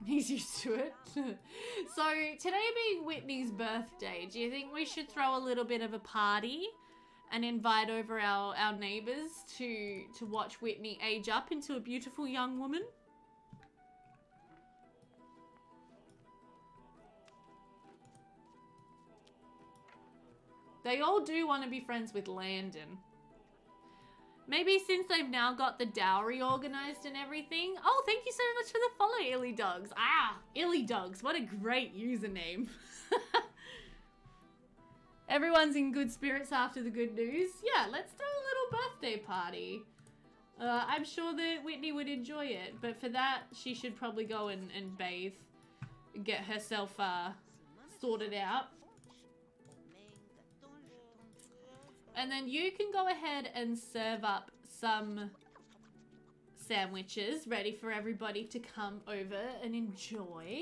He's used to it. So, today being Whitney's birthday, do you think we should throw a little bit of a party and invite over our neighbours to watch Whitney age up into a beautiful young woman? They all do want to be friends with Landon. Maybe since they've now got the dowry organised and everything. Oh, thank you so much for the follow, Illy Dogs. Ah, Illy Dogs. What a great username. Everyone's in good spirits after the good news. Yeah, let's throw a little birthday party. I'm sure that Whitney would enjoy it, but for that, she should probably go and bathe. Get herself sorted out. And then you can go ahead and serve up some sandwiches ready for everybody to come over and enjoy.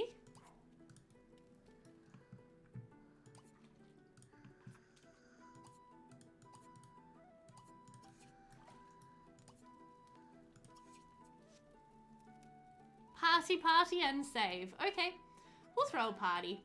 Party and save. Okay, we'll throw a party.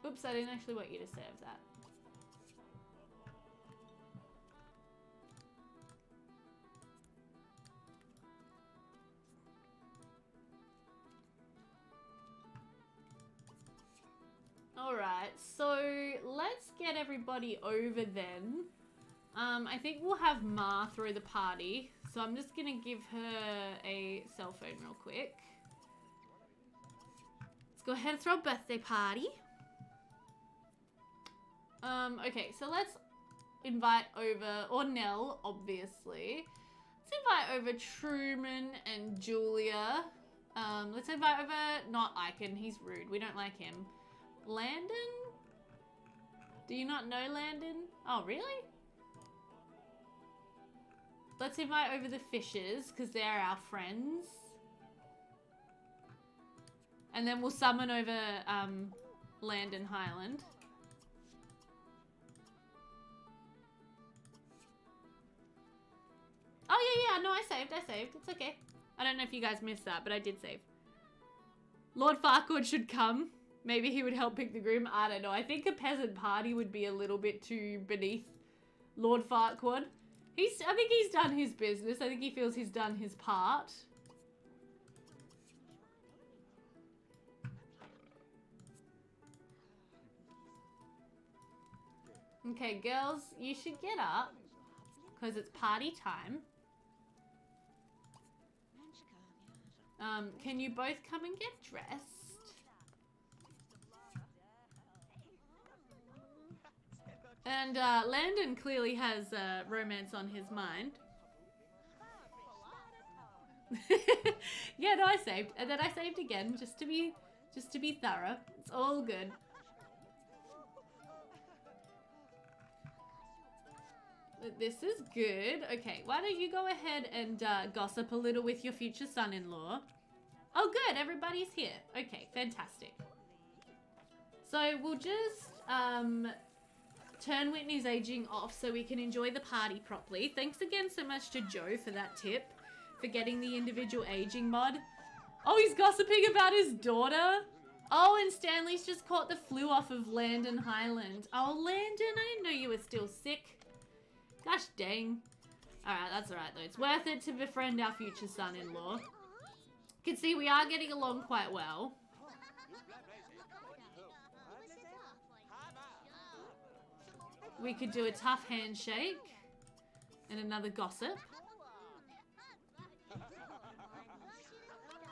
Oops, I didn't actually want you to save that. Alright, so let's get everybody over then. I think we'll have Ma throw the party. So I'm just gonna give her a cell phone real quick. Let's go ahead and throw a birthday party. Okay, so let's invite over, or Nell, obviously. Let's invite over Truman and Julia. Let's invite over, not Icon, he's rude. We don't like him. Landon? Do you not know Landon? Oh, really? Let's invite over the Fishers, because they're our friends. And then we'll summon over Landon Highland. Oh, yeah, no, I saved. It's okay. I don't know if you guys missed that, but I did save. Lord Farquaad should come. Maybe he would help pick the groom. I don't know. I think a peasant party would be a little bit too beneath Lord Farquaad. I think he's done his business. I think he feels he's done his part. Okay, girls, you should get up because it's party time. Can you both come and get dressed? And Landon clearly has romance on his mind. Yeah, no, I saved, and then I saved again just to be thorough. It's all good. This is good. Okay, why don't you go ahead and gossip a little with your future son-in-law? Oh, good. Everybody's here. Okay, fantastic. So we'll just turn Whitney's aging off so we can enjoy the party properly. Thanks again so much to Joe for that tip, for getting the individual aging mod. Oh, he's gossiping about his daughter. Oh, and Stanley's just caught the flu off of Landon Highland. Oh, Landon, I didn't know you were still sick. Gosh dang. Alright, that's alright though. It's worth it to befriend our future son-in-law. You can see we are getting along quite well. We could do a tough handshake. And another gossip.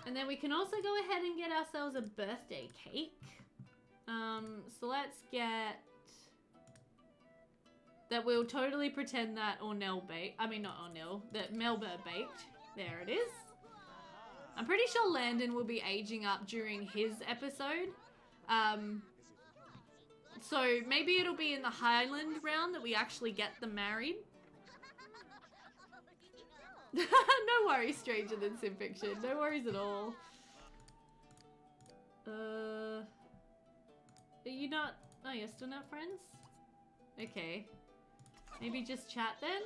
And then we can also go ahead and get ourselves a birthday cake. So let's get... that we'll totally pretend that Ornell baked. I mean, not Ornell. That Melba baked. There it is. I'm pretty sure Landon will be aging up during his episode. So maybe it'll be in the Highland round that we actually get them married. No worries, stranger than Simfiction. No worries at all. Are you not... oh, you're still not friends? Okay. Maybe just chat then?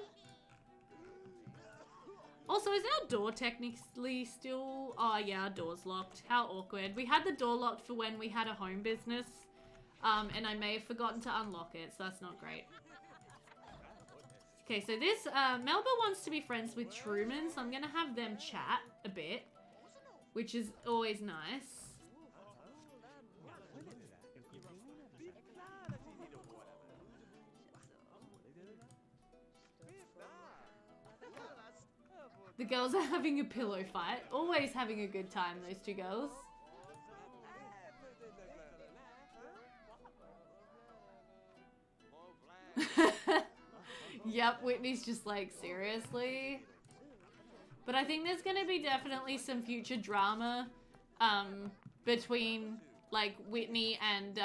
Also, is our door technically still... oh yeah, our door's locked. How awkward. We had the door locked for when we had a home business. And I may have forgotten to unlock it, so that's not great. Okay, so this... Melba wants to be friends with Truman, so I'm gonna have them chat a bit. Which is always nice. The girls are having a pillow fight. Always having a good time, those two girls. Yep, Whitney's just like, seriously? But I think there's gonna be definitely some future drama between like Whitney and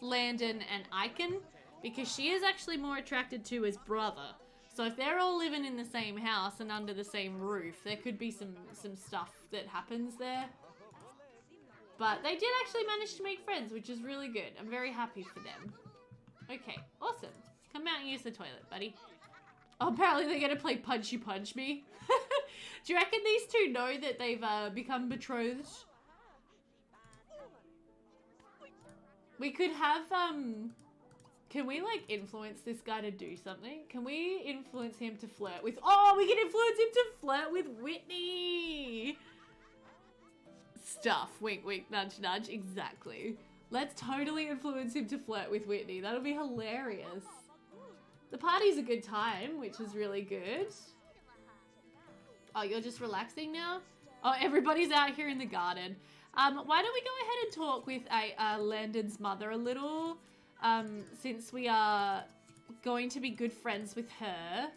Landon and Icon, because she is actually more attracted to his brother. So if they're all living in the same house and under the same roof, there could be some stuff that happens there. But they did actually manage to make friends, which is really good. I'm very happy for them. Okay, awesome. Come out and use the toilet, buddy. Oh, apparently they're gonna play Punchy Punch Me. Do you reckon these two know that they've become betrothed? We could have, can we, like, influence this guy to do something? Can we influence him to flirt with... oh, we can influence him to flirt with Whitney! Stuff. Wink, wink, nudge, nudge. Exactly. Let's totally influence him to flirt with Whitney. That'll be hilarious. The party's a good time, which is really good. Oh, you're just relaxing now? Oh, everybody's out here in the garden. Why don't we go ahead and talk with Landon's mother a little? Since we are going to be good friends with her.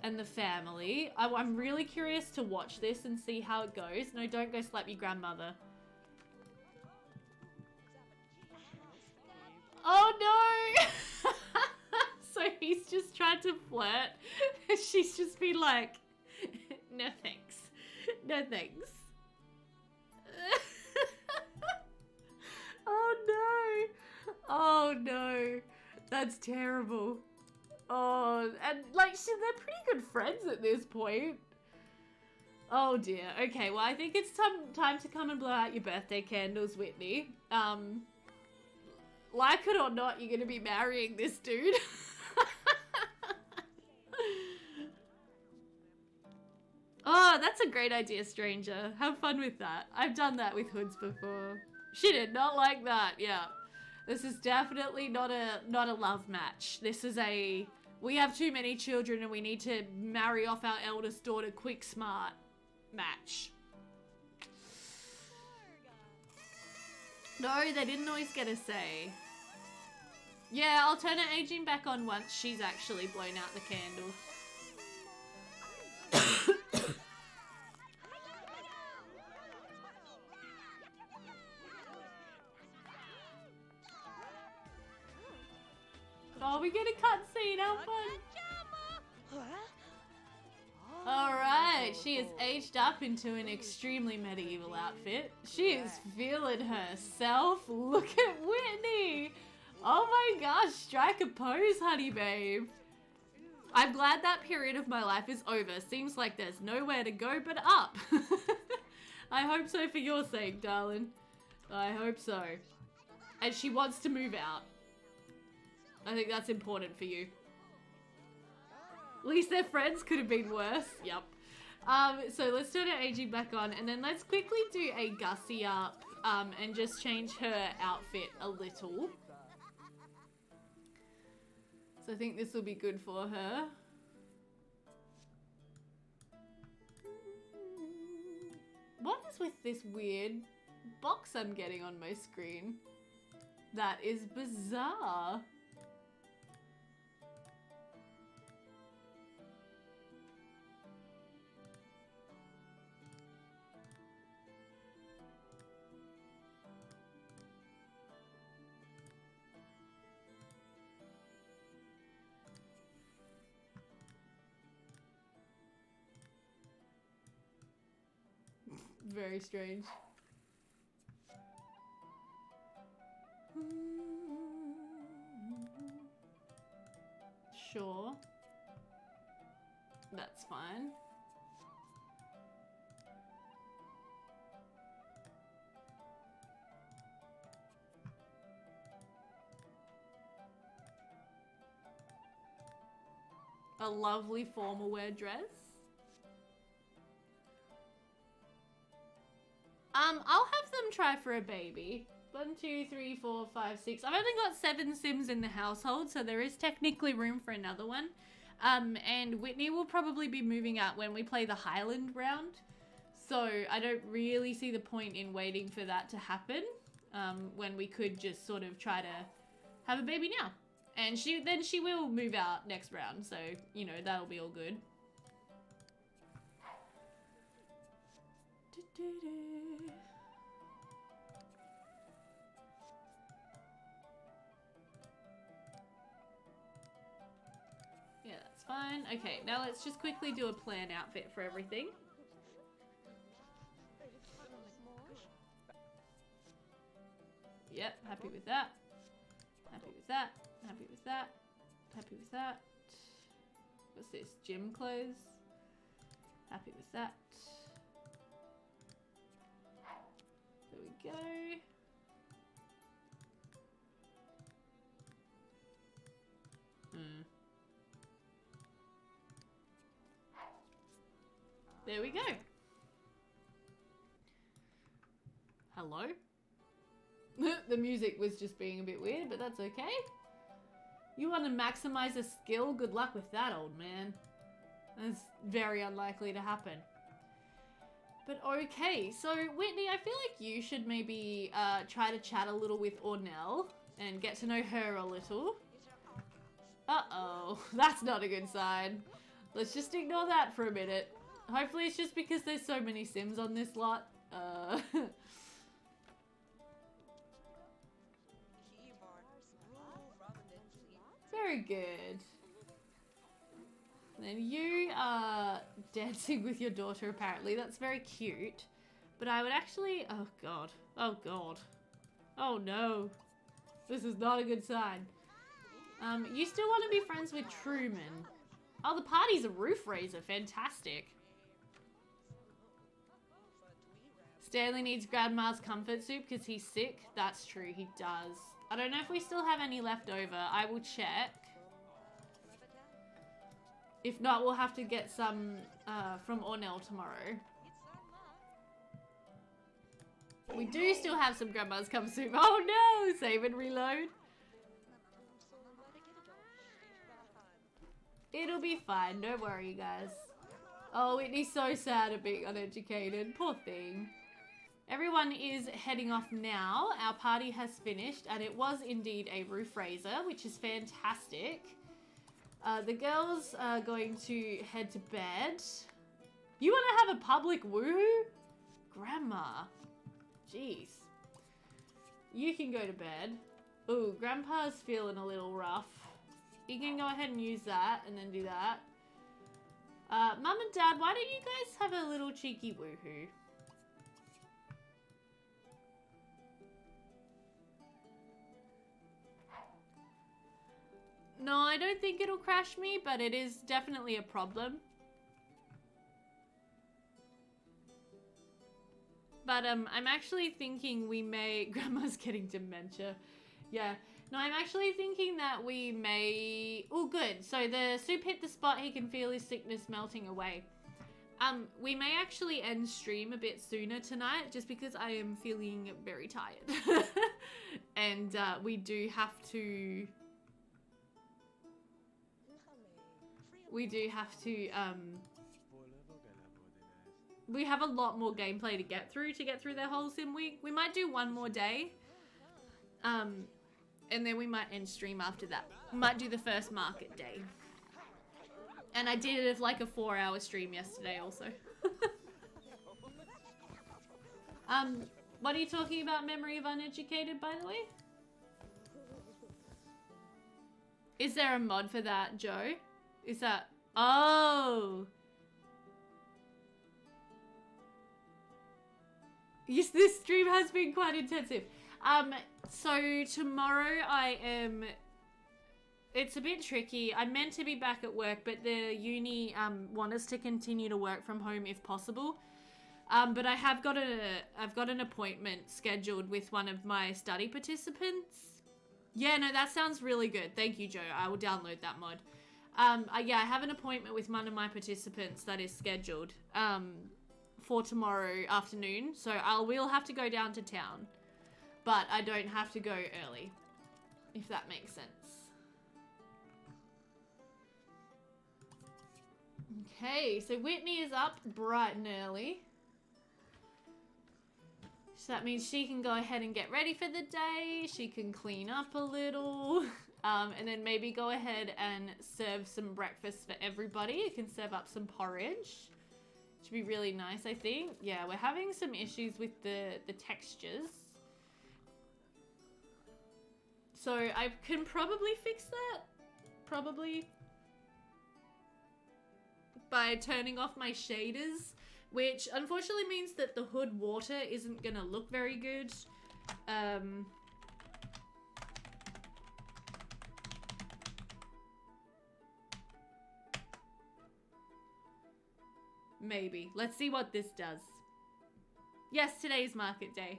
and the family. I'm really curious to watch this and see how it goes. No, don't go slap your grandmother. Oh no! So he's just tried to flirt. She's just been like, no thanks. No thanks. Oh no. Oh no. That's terrible. Oh, and like, they're pretty good friends at this point. Oh dear. Okay, well I think it's time to come and blow out your birthday candles, Whitney. Like it or not, you're gonna be marrying this dude. Oh, that's a great idea, stranger. Have fun with that. I've done that with hoods before. She did not like that, yeah. This is definitely not a love match. This is a, we have too many children and we need to marry off our eldest daughter quick smart match. No, they didn't always get a say. Yeah, I'll turn her aging back on once she's actually blown out the candle. Oh, we get a cutscene, how fun! Alright, she has aged up into an extremely medieval outfit. She is feeling herself. Look at Whitney! Oh my gosh, strike a pose, honey babe. I'm glad that period of my life is over. Seems like there's nowhere to go but up. I hope so for your sake, darling. I hope so. And she wants to move out. I think that's important for you. At least their friends could have been worse. Yep. So let's turn her aging back on, and then let's quickly do a gussy up and just change her outfit a little. So I think this will be good for her. What is with this weird box I'm getting on my screen? That is bizarre. Very strange. Sure. That's fine. A lovely formal wear dress. I'll have them try for a baby. 1, 2, 3, 4, 5, 6. I've only got 7 Sims in the household, so there is technically room for another one. And Whitney will probably be moving out when we play the Highland round. So I don't really see the point in waiting for that to happen. When we could just sort of try to have a baby now. And then she will move out next round, so, you know, that'll be all good. Yeah, that's fine. Okay, now let's just quickly do a plan outfit for everything. Yep, happy with that. Happy with that. Happy with that. Happy with that. What's this? Gym clothes. Happy with that. There we go. There we go. Hello? The music was just being a bit weird, but that's okay. You want to maximize a skill? Good luck with that, old man. That's very unlikely to happen. But okay, so Whitney, I feel like you should maybe try to chat a little with Ornell and get to know her a little. Uh-oh, that's not a good sign. Let's just ignore that for a minute. Hopefully it's just because there's so many Sims on this lot. Very good. And then you are dancing with your daughter apparently. That's very cute. But I would actually... Oh god. Oh god. Oh no. This is not a good sign. You still want to be friends with Truman. Oh, the party's a roof raiser. Fantastic. Stanley needs Grandma's comfort soup because he's sick. That's true, he does. I don't know if we still have any left over. I will check. If not, we'll have to get some from Ornell tomorrow. We do still have some Grandma's comfort soup. Oh no! Save and reload. It'll be fine. Don't worry, guys. Oh, Whitney's so sad at being uneducated. Poor thing. Everyone is heading off now. Our party has finished, and it was indeed a roof raiser, which is fantastic. The girls are going to head to bed. You want to have a public woohoo? Grandma. Jeez. You can go to bed. Ooh, Grandpa's feeling a little rough. You can go ahead and use that, and then do that. Mum and Dad, why don't you guys have a little cheeky woohoo? No, I don't think it'll crash me, but it is definitely a problem. But I'm actually thinking we may... Grandma's getting dementia. Yeah. No, I'm actually thinking that we may... Oh, good. So the soup hit the spot. He can feel his sickness melting away. We may actually end stream a bit sooner tonight just because I am feeling very tired. And we do have to... We have a lot more gameplay to get through their whole sim week. We might do one more day. And then we might end stream after that. Might do the first market day. And I did it as like a 4-hour stream yesterday also. What are you talking about, Memory of Uneducated, by the way? Is there a mod for that, Joe? Is that... Oh! Yes, this stream has been quite intensive. So tomorrow I am... It's a bit tricky. I'm meant to be back at work, but the uni want us to continue to work from home if possible. But I've got an appointment scheduled with one of my study participants. Yeah, no, that sounds really good. Thank you, Joe. I will download that mod. Yeah, I have an appointment with one of my participants that is scheduled for tomorrow afternoon. So we'll have to go down to town. But I don't have to go early, if that makes sense. Okay, so Whitney is up bright and early. So that means she can go ahead and get ready for the day. She can clean up a little. And then maybe go ahead and serve some breakfast for everybody. You can serve up some porridge. Should be really nice, I think. Yeah, we're having some issues with the textures. So I can probably fix that. Probably. By turning off my shaders. Which unfortunately means that the hood water isn't going to look very good. Maybe. Let's see what this does. Yes, today's market day.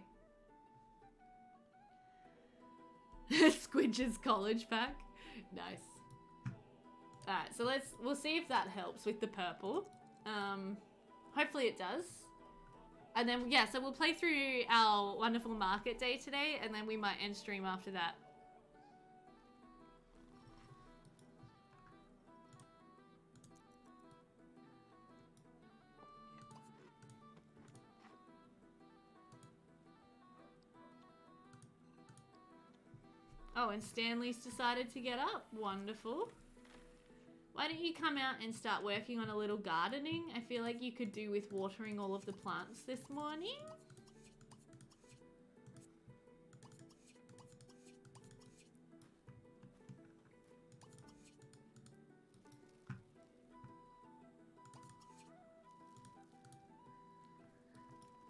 Squidge's college pack. Nice. Alright, so we'll see if that helps with the purple. Hopefully it does. And then, yeah, so we'll play through our wonderful market day today, and then we might end stream after that. Oh, and Stanley's decided to get up. Wonderful. Why don't you come out and start working on a little gardening? I feel like you could do with watering all of the plants this morning.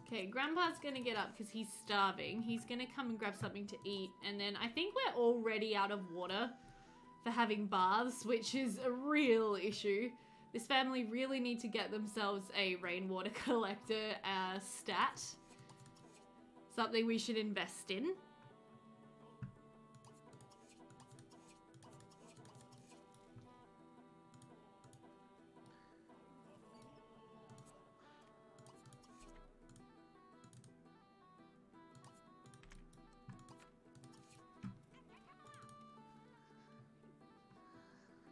Okay, Grandpa's gonna get up because he's starving. He's gonna come and grab something to eat. And then I think we're already out of water for having baths, which is a real issue. This family really need to get themselves a rainwater collector stat. Something we should invest in.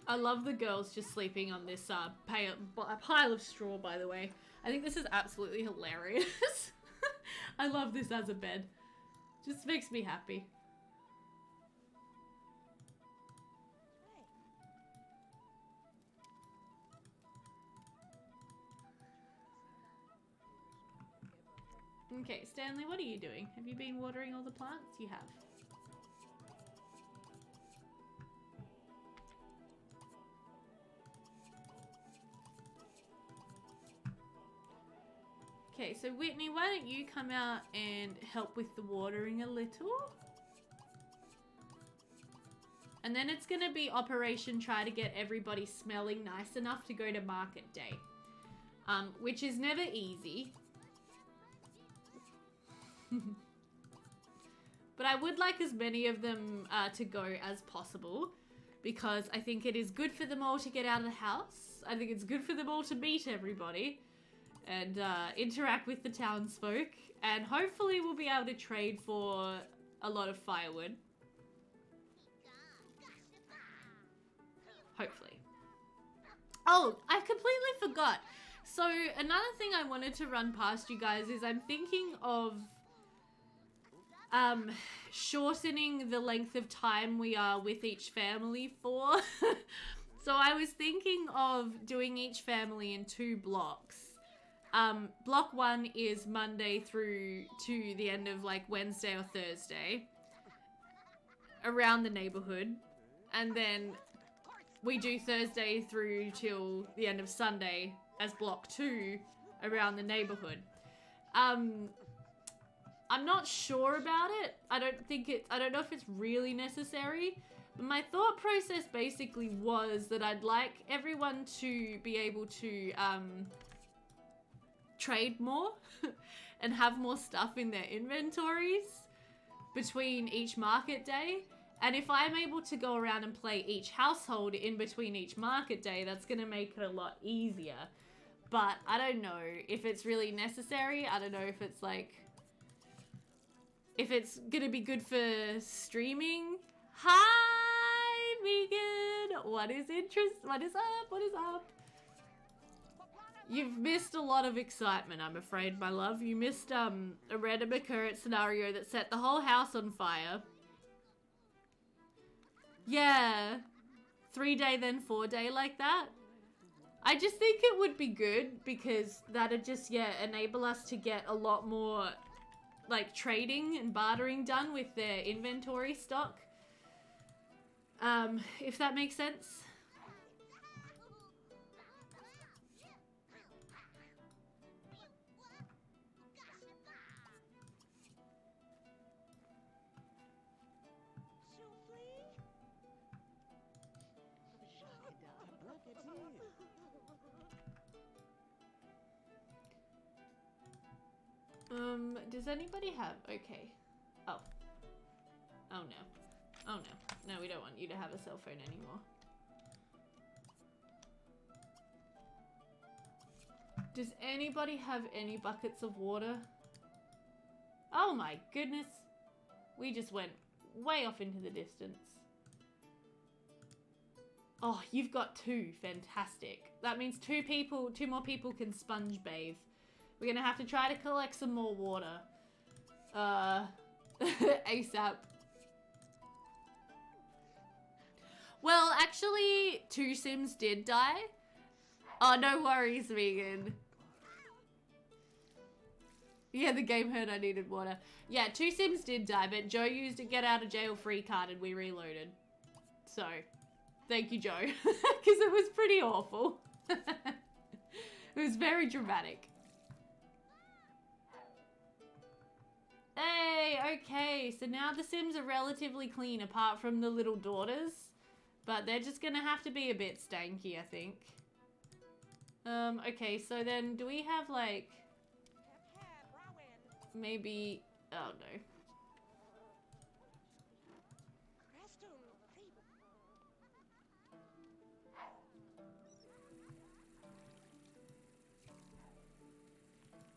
I love the girls just sleeping on this pile of straw, by the way. I think this is absolutely hilarious. I love this as a bed. Just makes me happy. Okay, Stanley, what are you doing? Have you been watering all the plants? You have. Okay, so Whitney, why don't you come out and help with the watering a little? And then it's going to be Operation try to get everybody smelling nice enough to go to market day. Which is never easy. But I would like as many of them to go as possible. Because I think it is good for them all to get out of the house. I think it's good for them all to meet everybody. And interact with the townsfolk. And hopefully we'll be able to trade for a lot of firewood. Hopefully. Oh, I completely forgot. So another thing I wanted to run past you guys is I'm thinking of shortening the length of time we are with each family for. So I was thinking of doing each family in 2 blocks. Block 1 is Monday through to the end of like Wednesday or Thursday around the neighborhood, and then we do Thursday through till the end of Sunday as block 2 around the neighborhood. I'm not sure about it. I don't know if it's really necessary, but my thought process basically was that I'd like everyone to be able to trade more and have more stuff in their inventories between each market day. And if I'm able to go around and play each household in between each market day, that's going to make it a lot easier. But I don't know if it's really necessary. I don't know if it's like, if it's going to be good for streaming. Hi, Megan. What is up? What is up? You've missed a lot of excitement, I'm afraid, my love. You missed a random occurrence scenario that set the whole house on fire. Yeah. 3-day, then 4-day like that. I just think it would be good because that'd just, yeah, enable us to get a lot more, like, trading and bartering done with their inventory stock. If that makes sense. Does anybody have... Okay. Oh. Oh no. Oh no. No, we don't want you to have a cell phone anymore. Does anybody have any buckets of water? Oh my goodness. We just went way off into the distance. Oh, you've got 2. Fantastic. That means 2 more people can sponge bathe. We're gonna have to try to collect some more water. ASAP. Well, actually, 2 Sims did die. Oh, no worries, Megan. Yeah, the game heard I needed water. Yeah, 2 Sims did die, but Joe used a get out of jail free card and we reloaded. So, thank you, Joe. Because it was pretty awful. It was very dramatic. Hey, okay, so now the Sims are relatively clean apart from the little daughters. But they're just gonna have to be a bit stanky, I think. Okay, so then do we have like... maybe... oh no.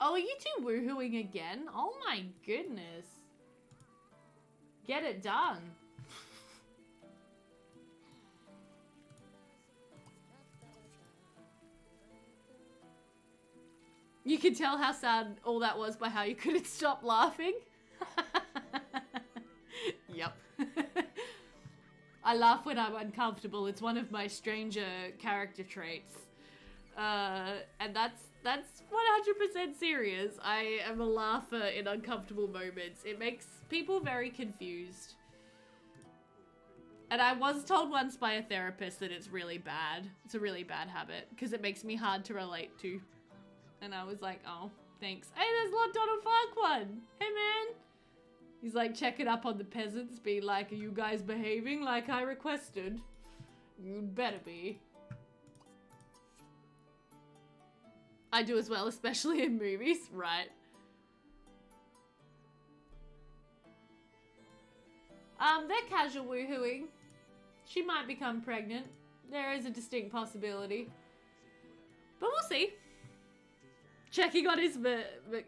Oh, are you two woohooing again? Oh my goodness. Get it done. You can tell how sad all that was by how you couldn't stop laughing. Yep. I laugh when I'm uncomfortable. It's one of my stranger character traits. And that's 100% serious. I am a laugher in uncomfortable moments. It makes people very confused. And I was told once by a therapist that it's really bad. It's a really bad habit because it makes me hard to relate to. And I was like, oh, thanks. Hey, there's Lord Donald Farquaad. Hey, man. He's like checking up on the peasants, being like, are you guys behaving like I requested? You'd better be. I do as well, especially in movies, right? They're casual woohooing. She might become pregnant. There is a distinct possibility. But we'll see. Checking on his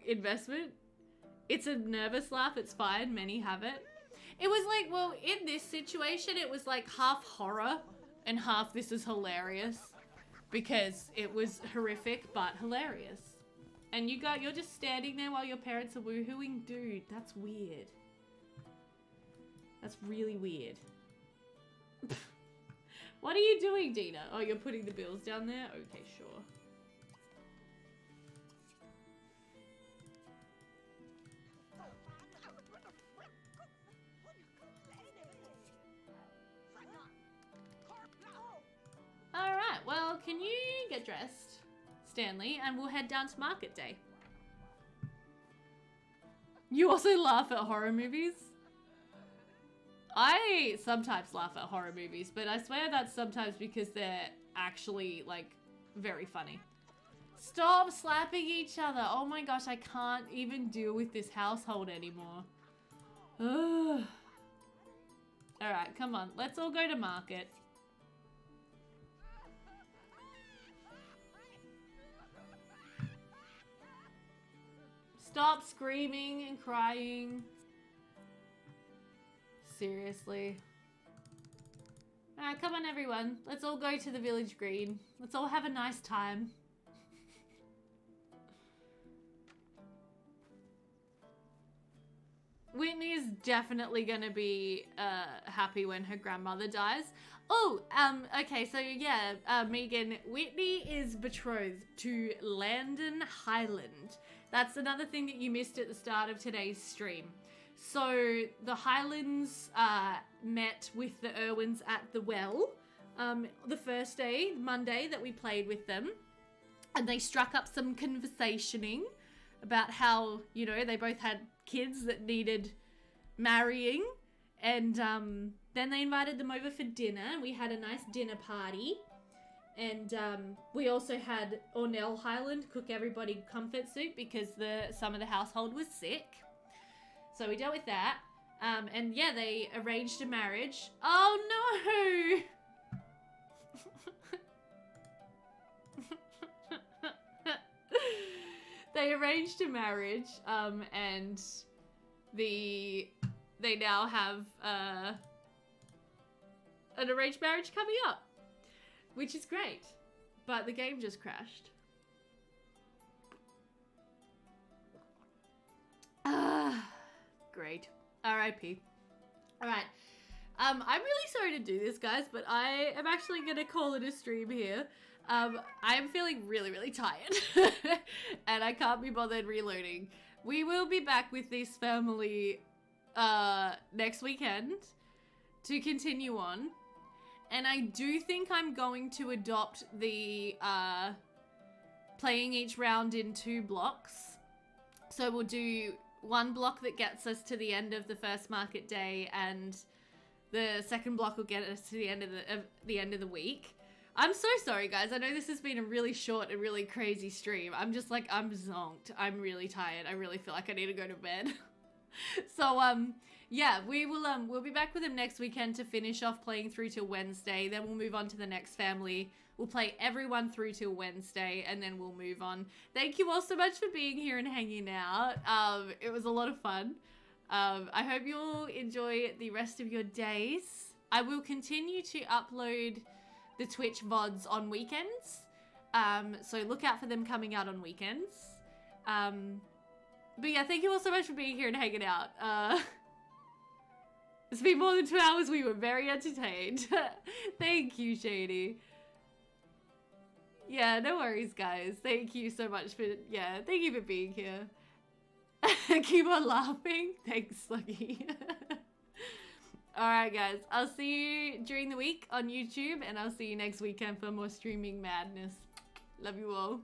investment. It's a nervous laugh, it's fine, many have it. It was like, well, in this situation, it was like half horror and half this is hilarious. Because it was horrific, but hilarious. And you're just standing there while your parents are woohooing? Dude, that's weird. That's really weird. What are you doing, Dina? Oh, you're putting the bills down there? Okay, sure. Alright, well, can you get dressed, Stanley, and we'll head down to market day. You also laugh at horror movies? I sometimes laugh at horror movies, but I swear that's sometimes because they're actually, like, very funny. Stop slapping each other. Oh my gosh, I can't even deal with this household anymore. Ugh. Alright, come on. Let's all go to market. Stop screaming and crying. Seriously. Alright, come on everyone. Let's all go to the village green. Let's all have a nice time. Whitney is definitely gonna be happy when her grandmother dies. Oh, okay, so yeah, Megan, Whitney is betrothed to Landon Highland. That's another thing that you missed at the start of today's stream. So the Highlands met with the Irwins at the well the first day, Monday, that we played with them. And they struck up some conversationing about how, you know, they both had kids that needed marrying. And then they invited them over for dinner. We had a nice dinner party. And we also had Ornell Highland cook everybody comfort soup because some of the household was sick. So we dealt with that. And yeah, they arranged a marriage. Oh no! They arranged a marriage, and they now have an arranged marriage coming up, which is great. But the game just crashed. Great. R.I.P. All right. I'm really sorry to do this, guys, but I am actually going to call it a stream here. I'm feeling really, really tired. And I can't be bothered reloading. We will be back with this family next weekend to continue on. And I do think I'm going to adopt the playing each round in 2 blocks. So we'll do one block that gets us to the end of the first market day, and the second block will get us to the end of the week. I'm so sorry, guys. I know this has been a really short and really crazy stream. I'm just like, I'm zonked. I'm really tired. I really feel like I need to go to bed. So, yeah, we'll be back with them next weekend to finish off playing through till Wednesday. Then we'll move on to the next family. We'll play everyone through till Wednesday, and then we'll move on. Thank you all so much for being here and hanging out. It was a lot of fun. I hope you all enjoy the rest of your days. I will continue to upload the Twitch VODs on weekends. So look out for them coming out on weekends. But yeah, thank you all so much for being here and hanging out. It's been more than 2 hours. We were very entertained. Thank you, Shady. Yeah, no worries, guys. Thank you so much for, thank you for being here. Keep on laughing. Thanks, Sluggy. Alright, guys. I'll see you during the week on YouTube, and I'll see you next weekend for more streaming madness. Love you all.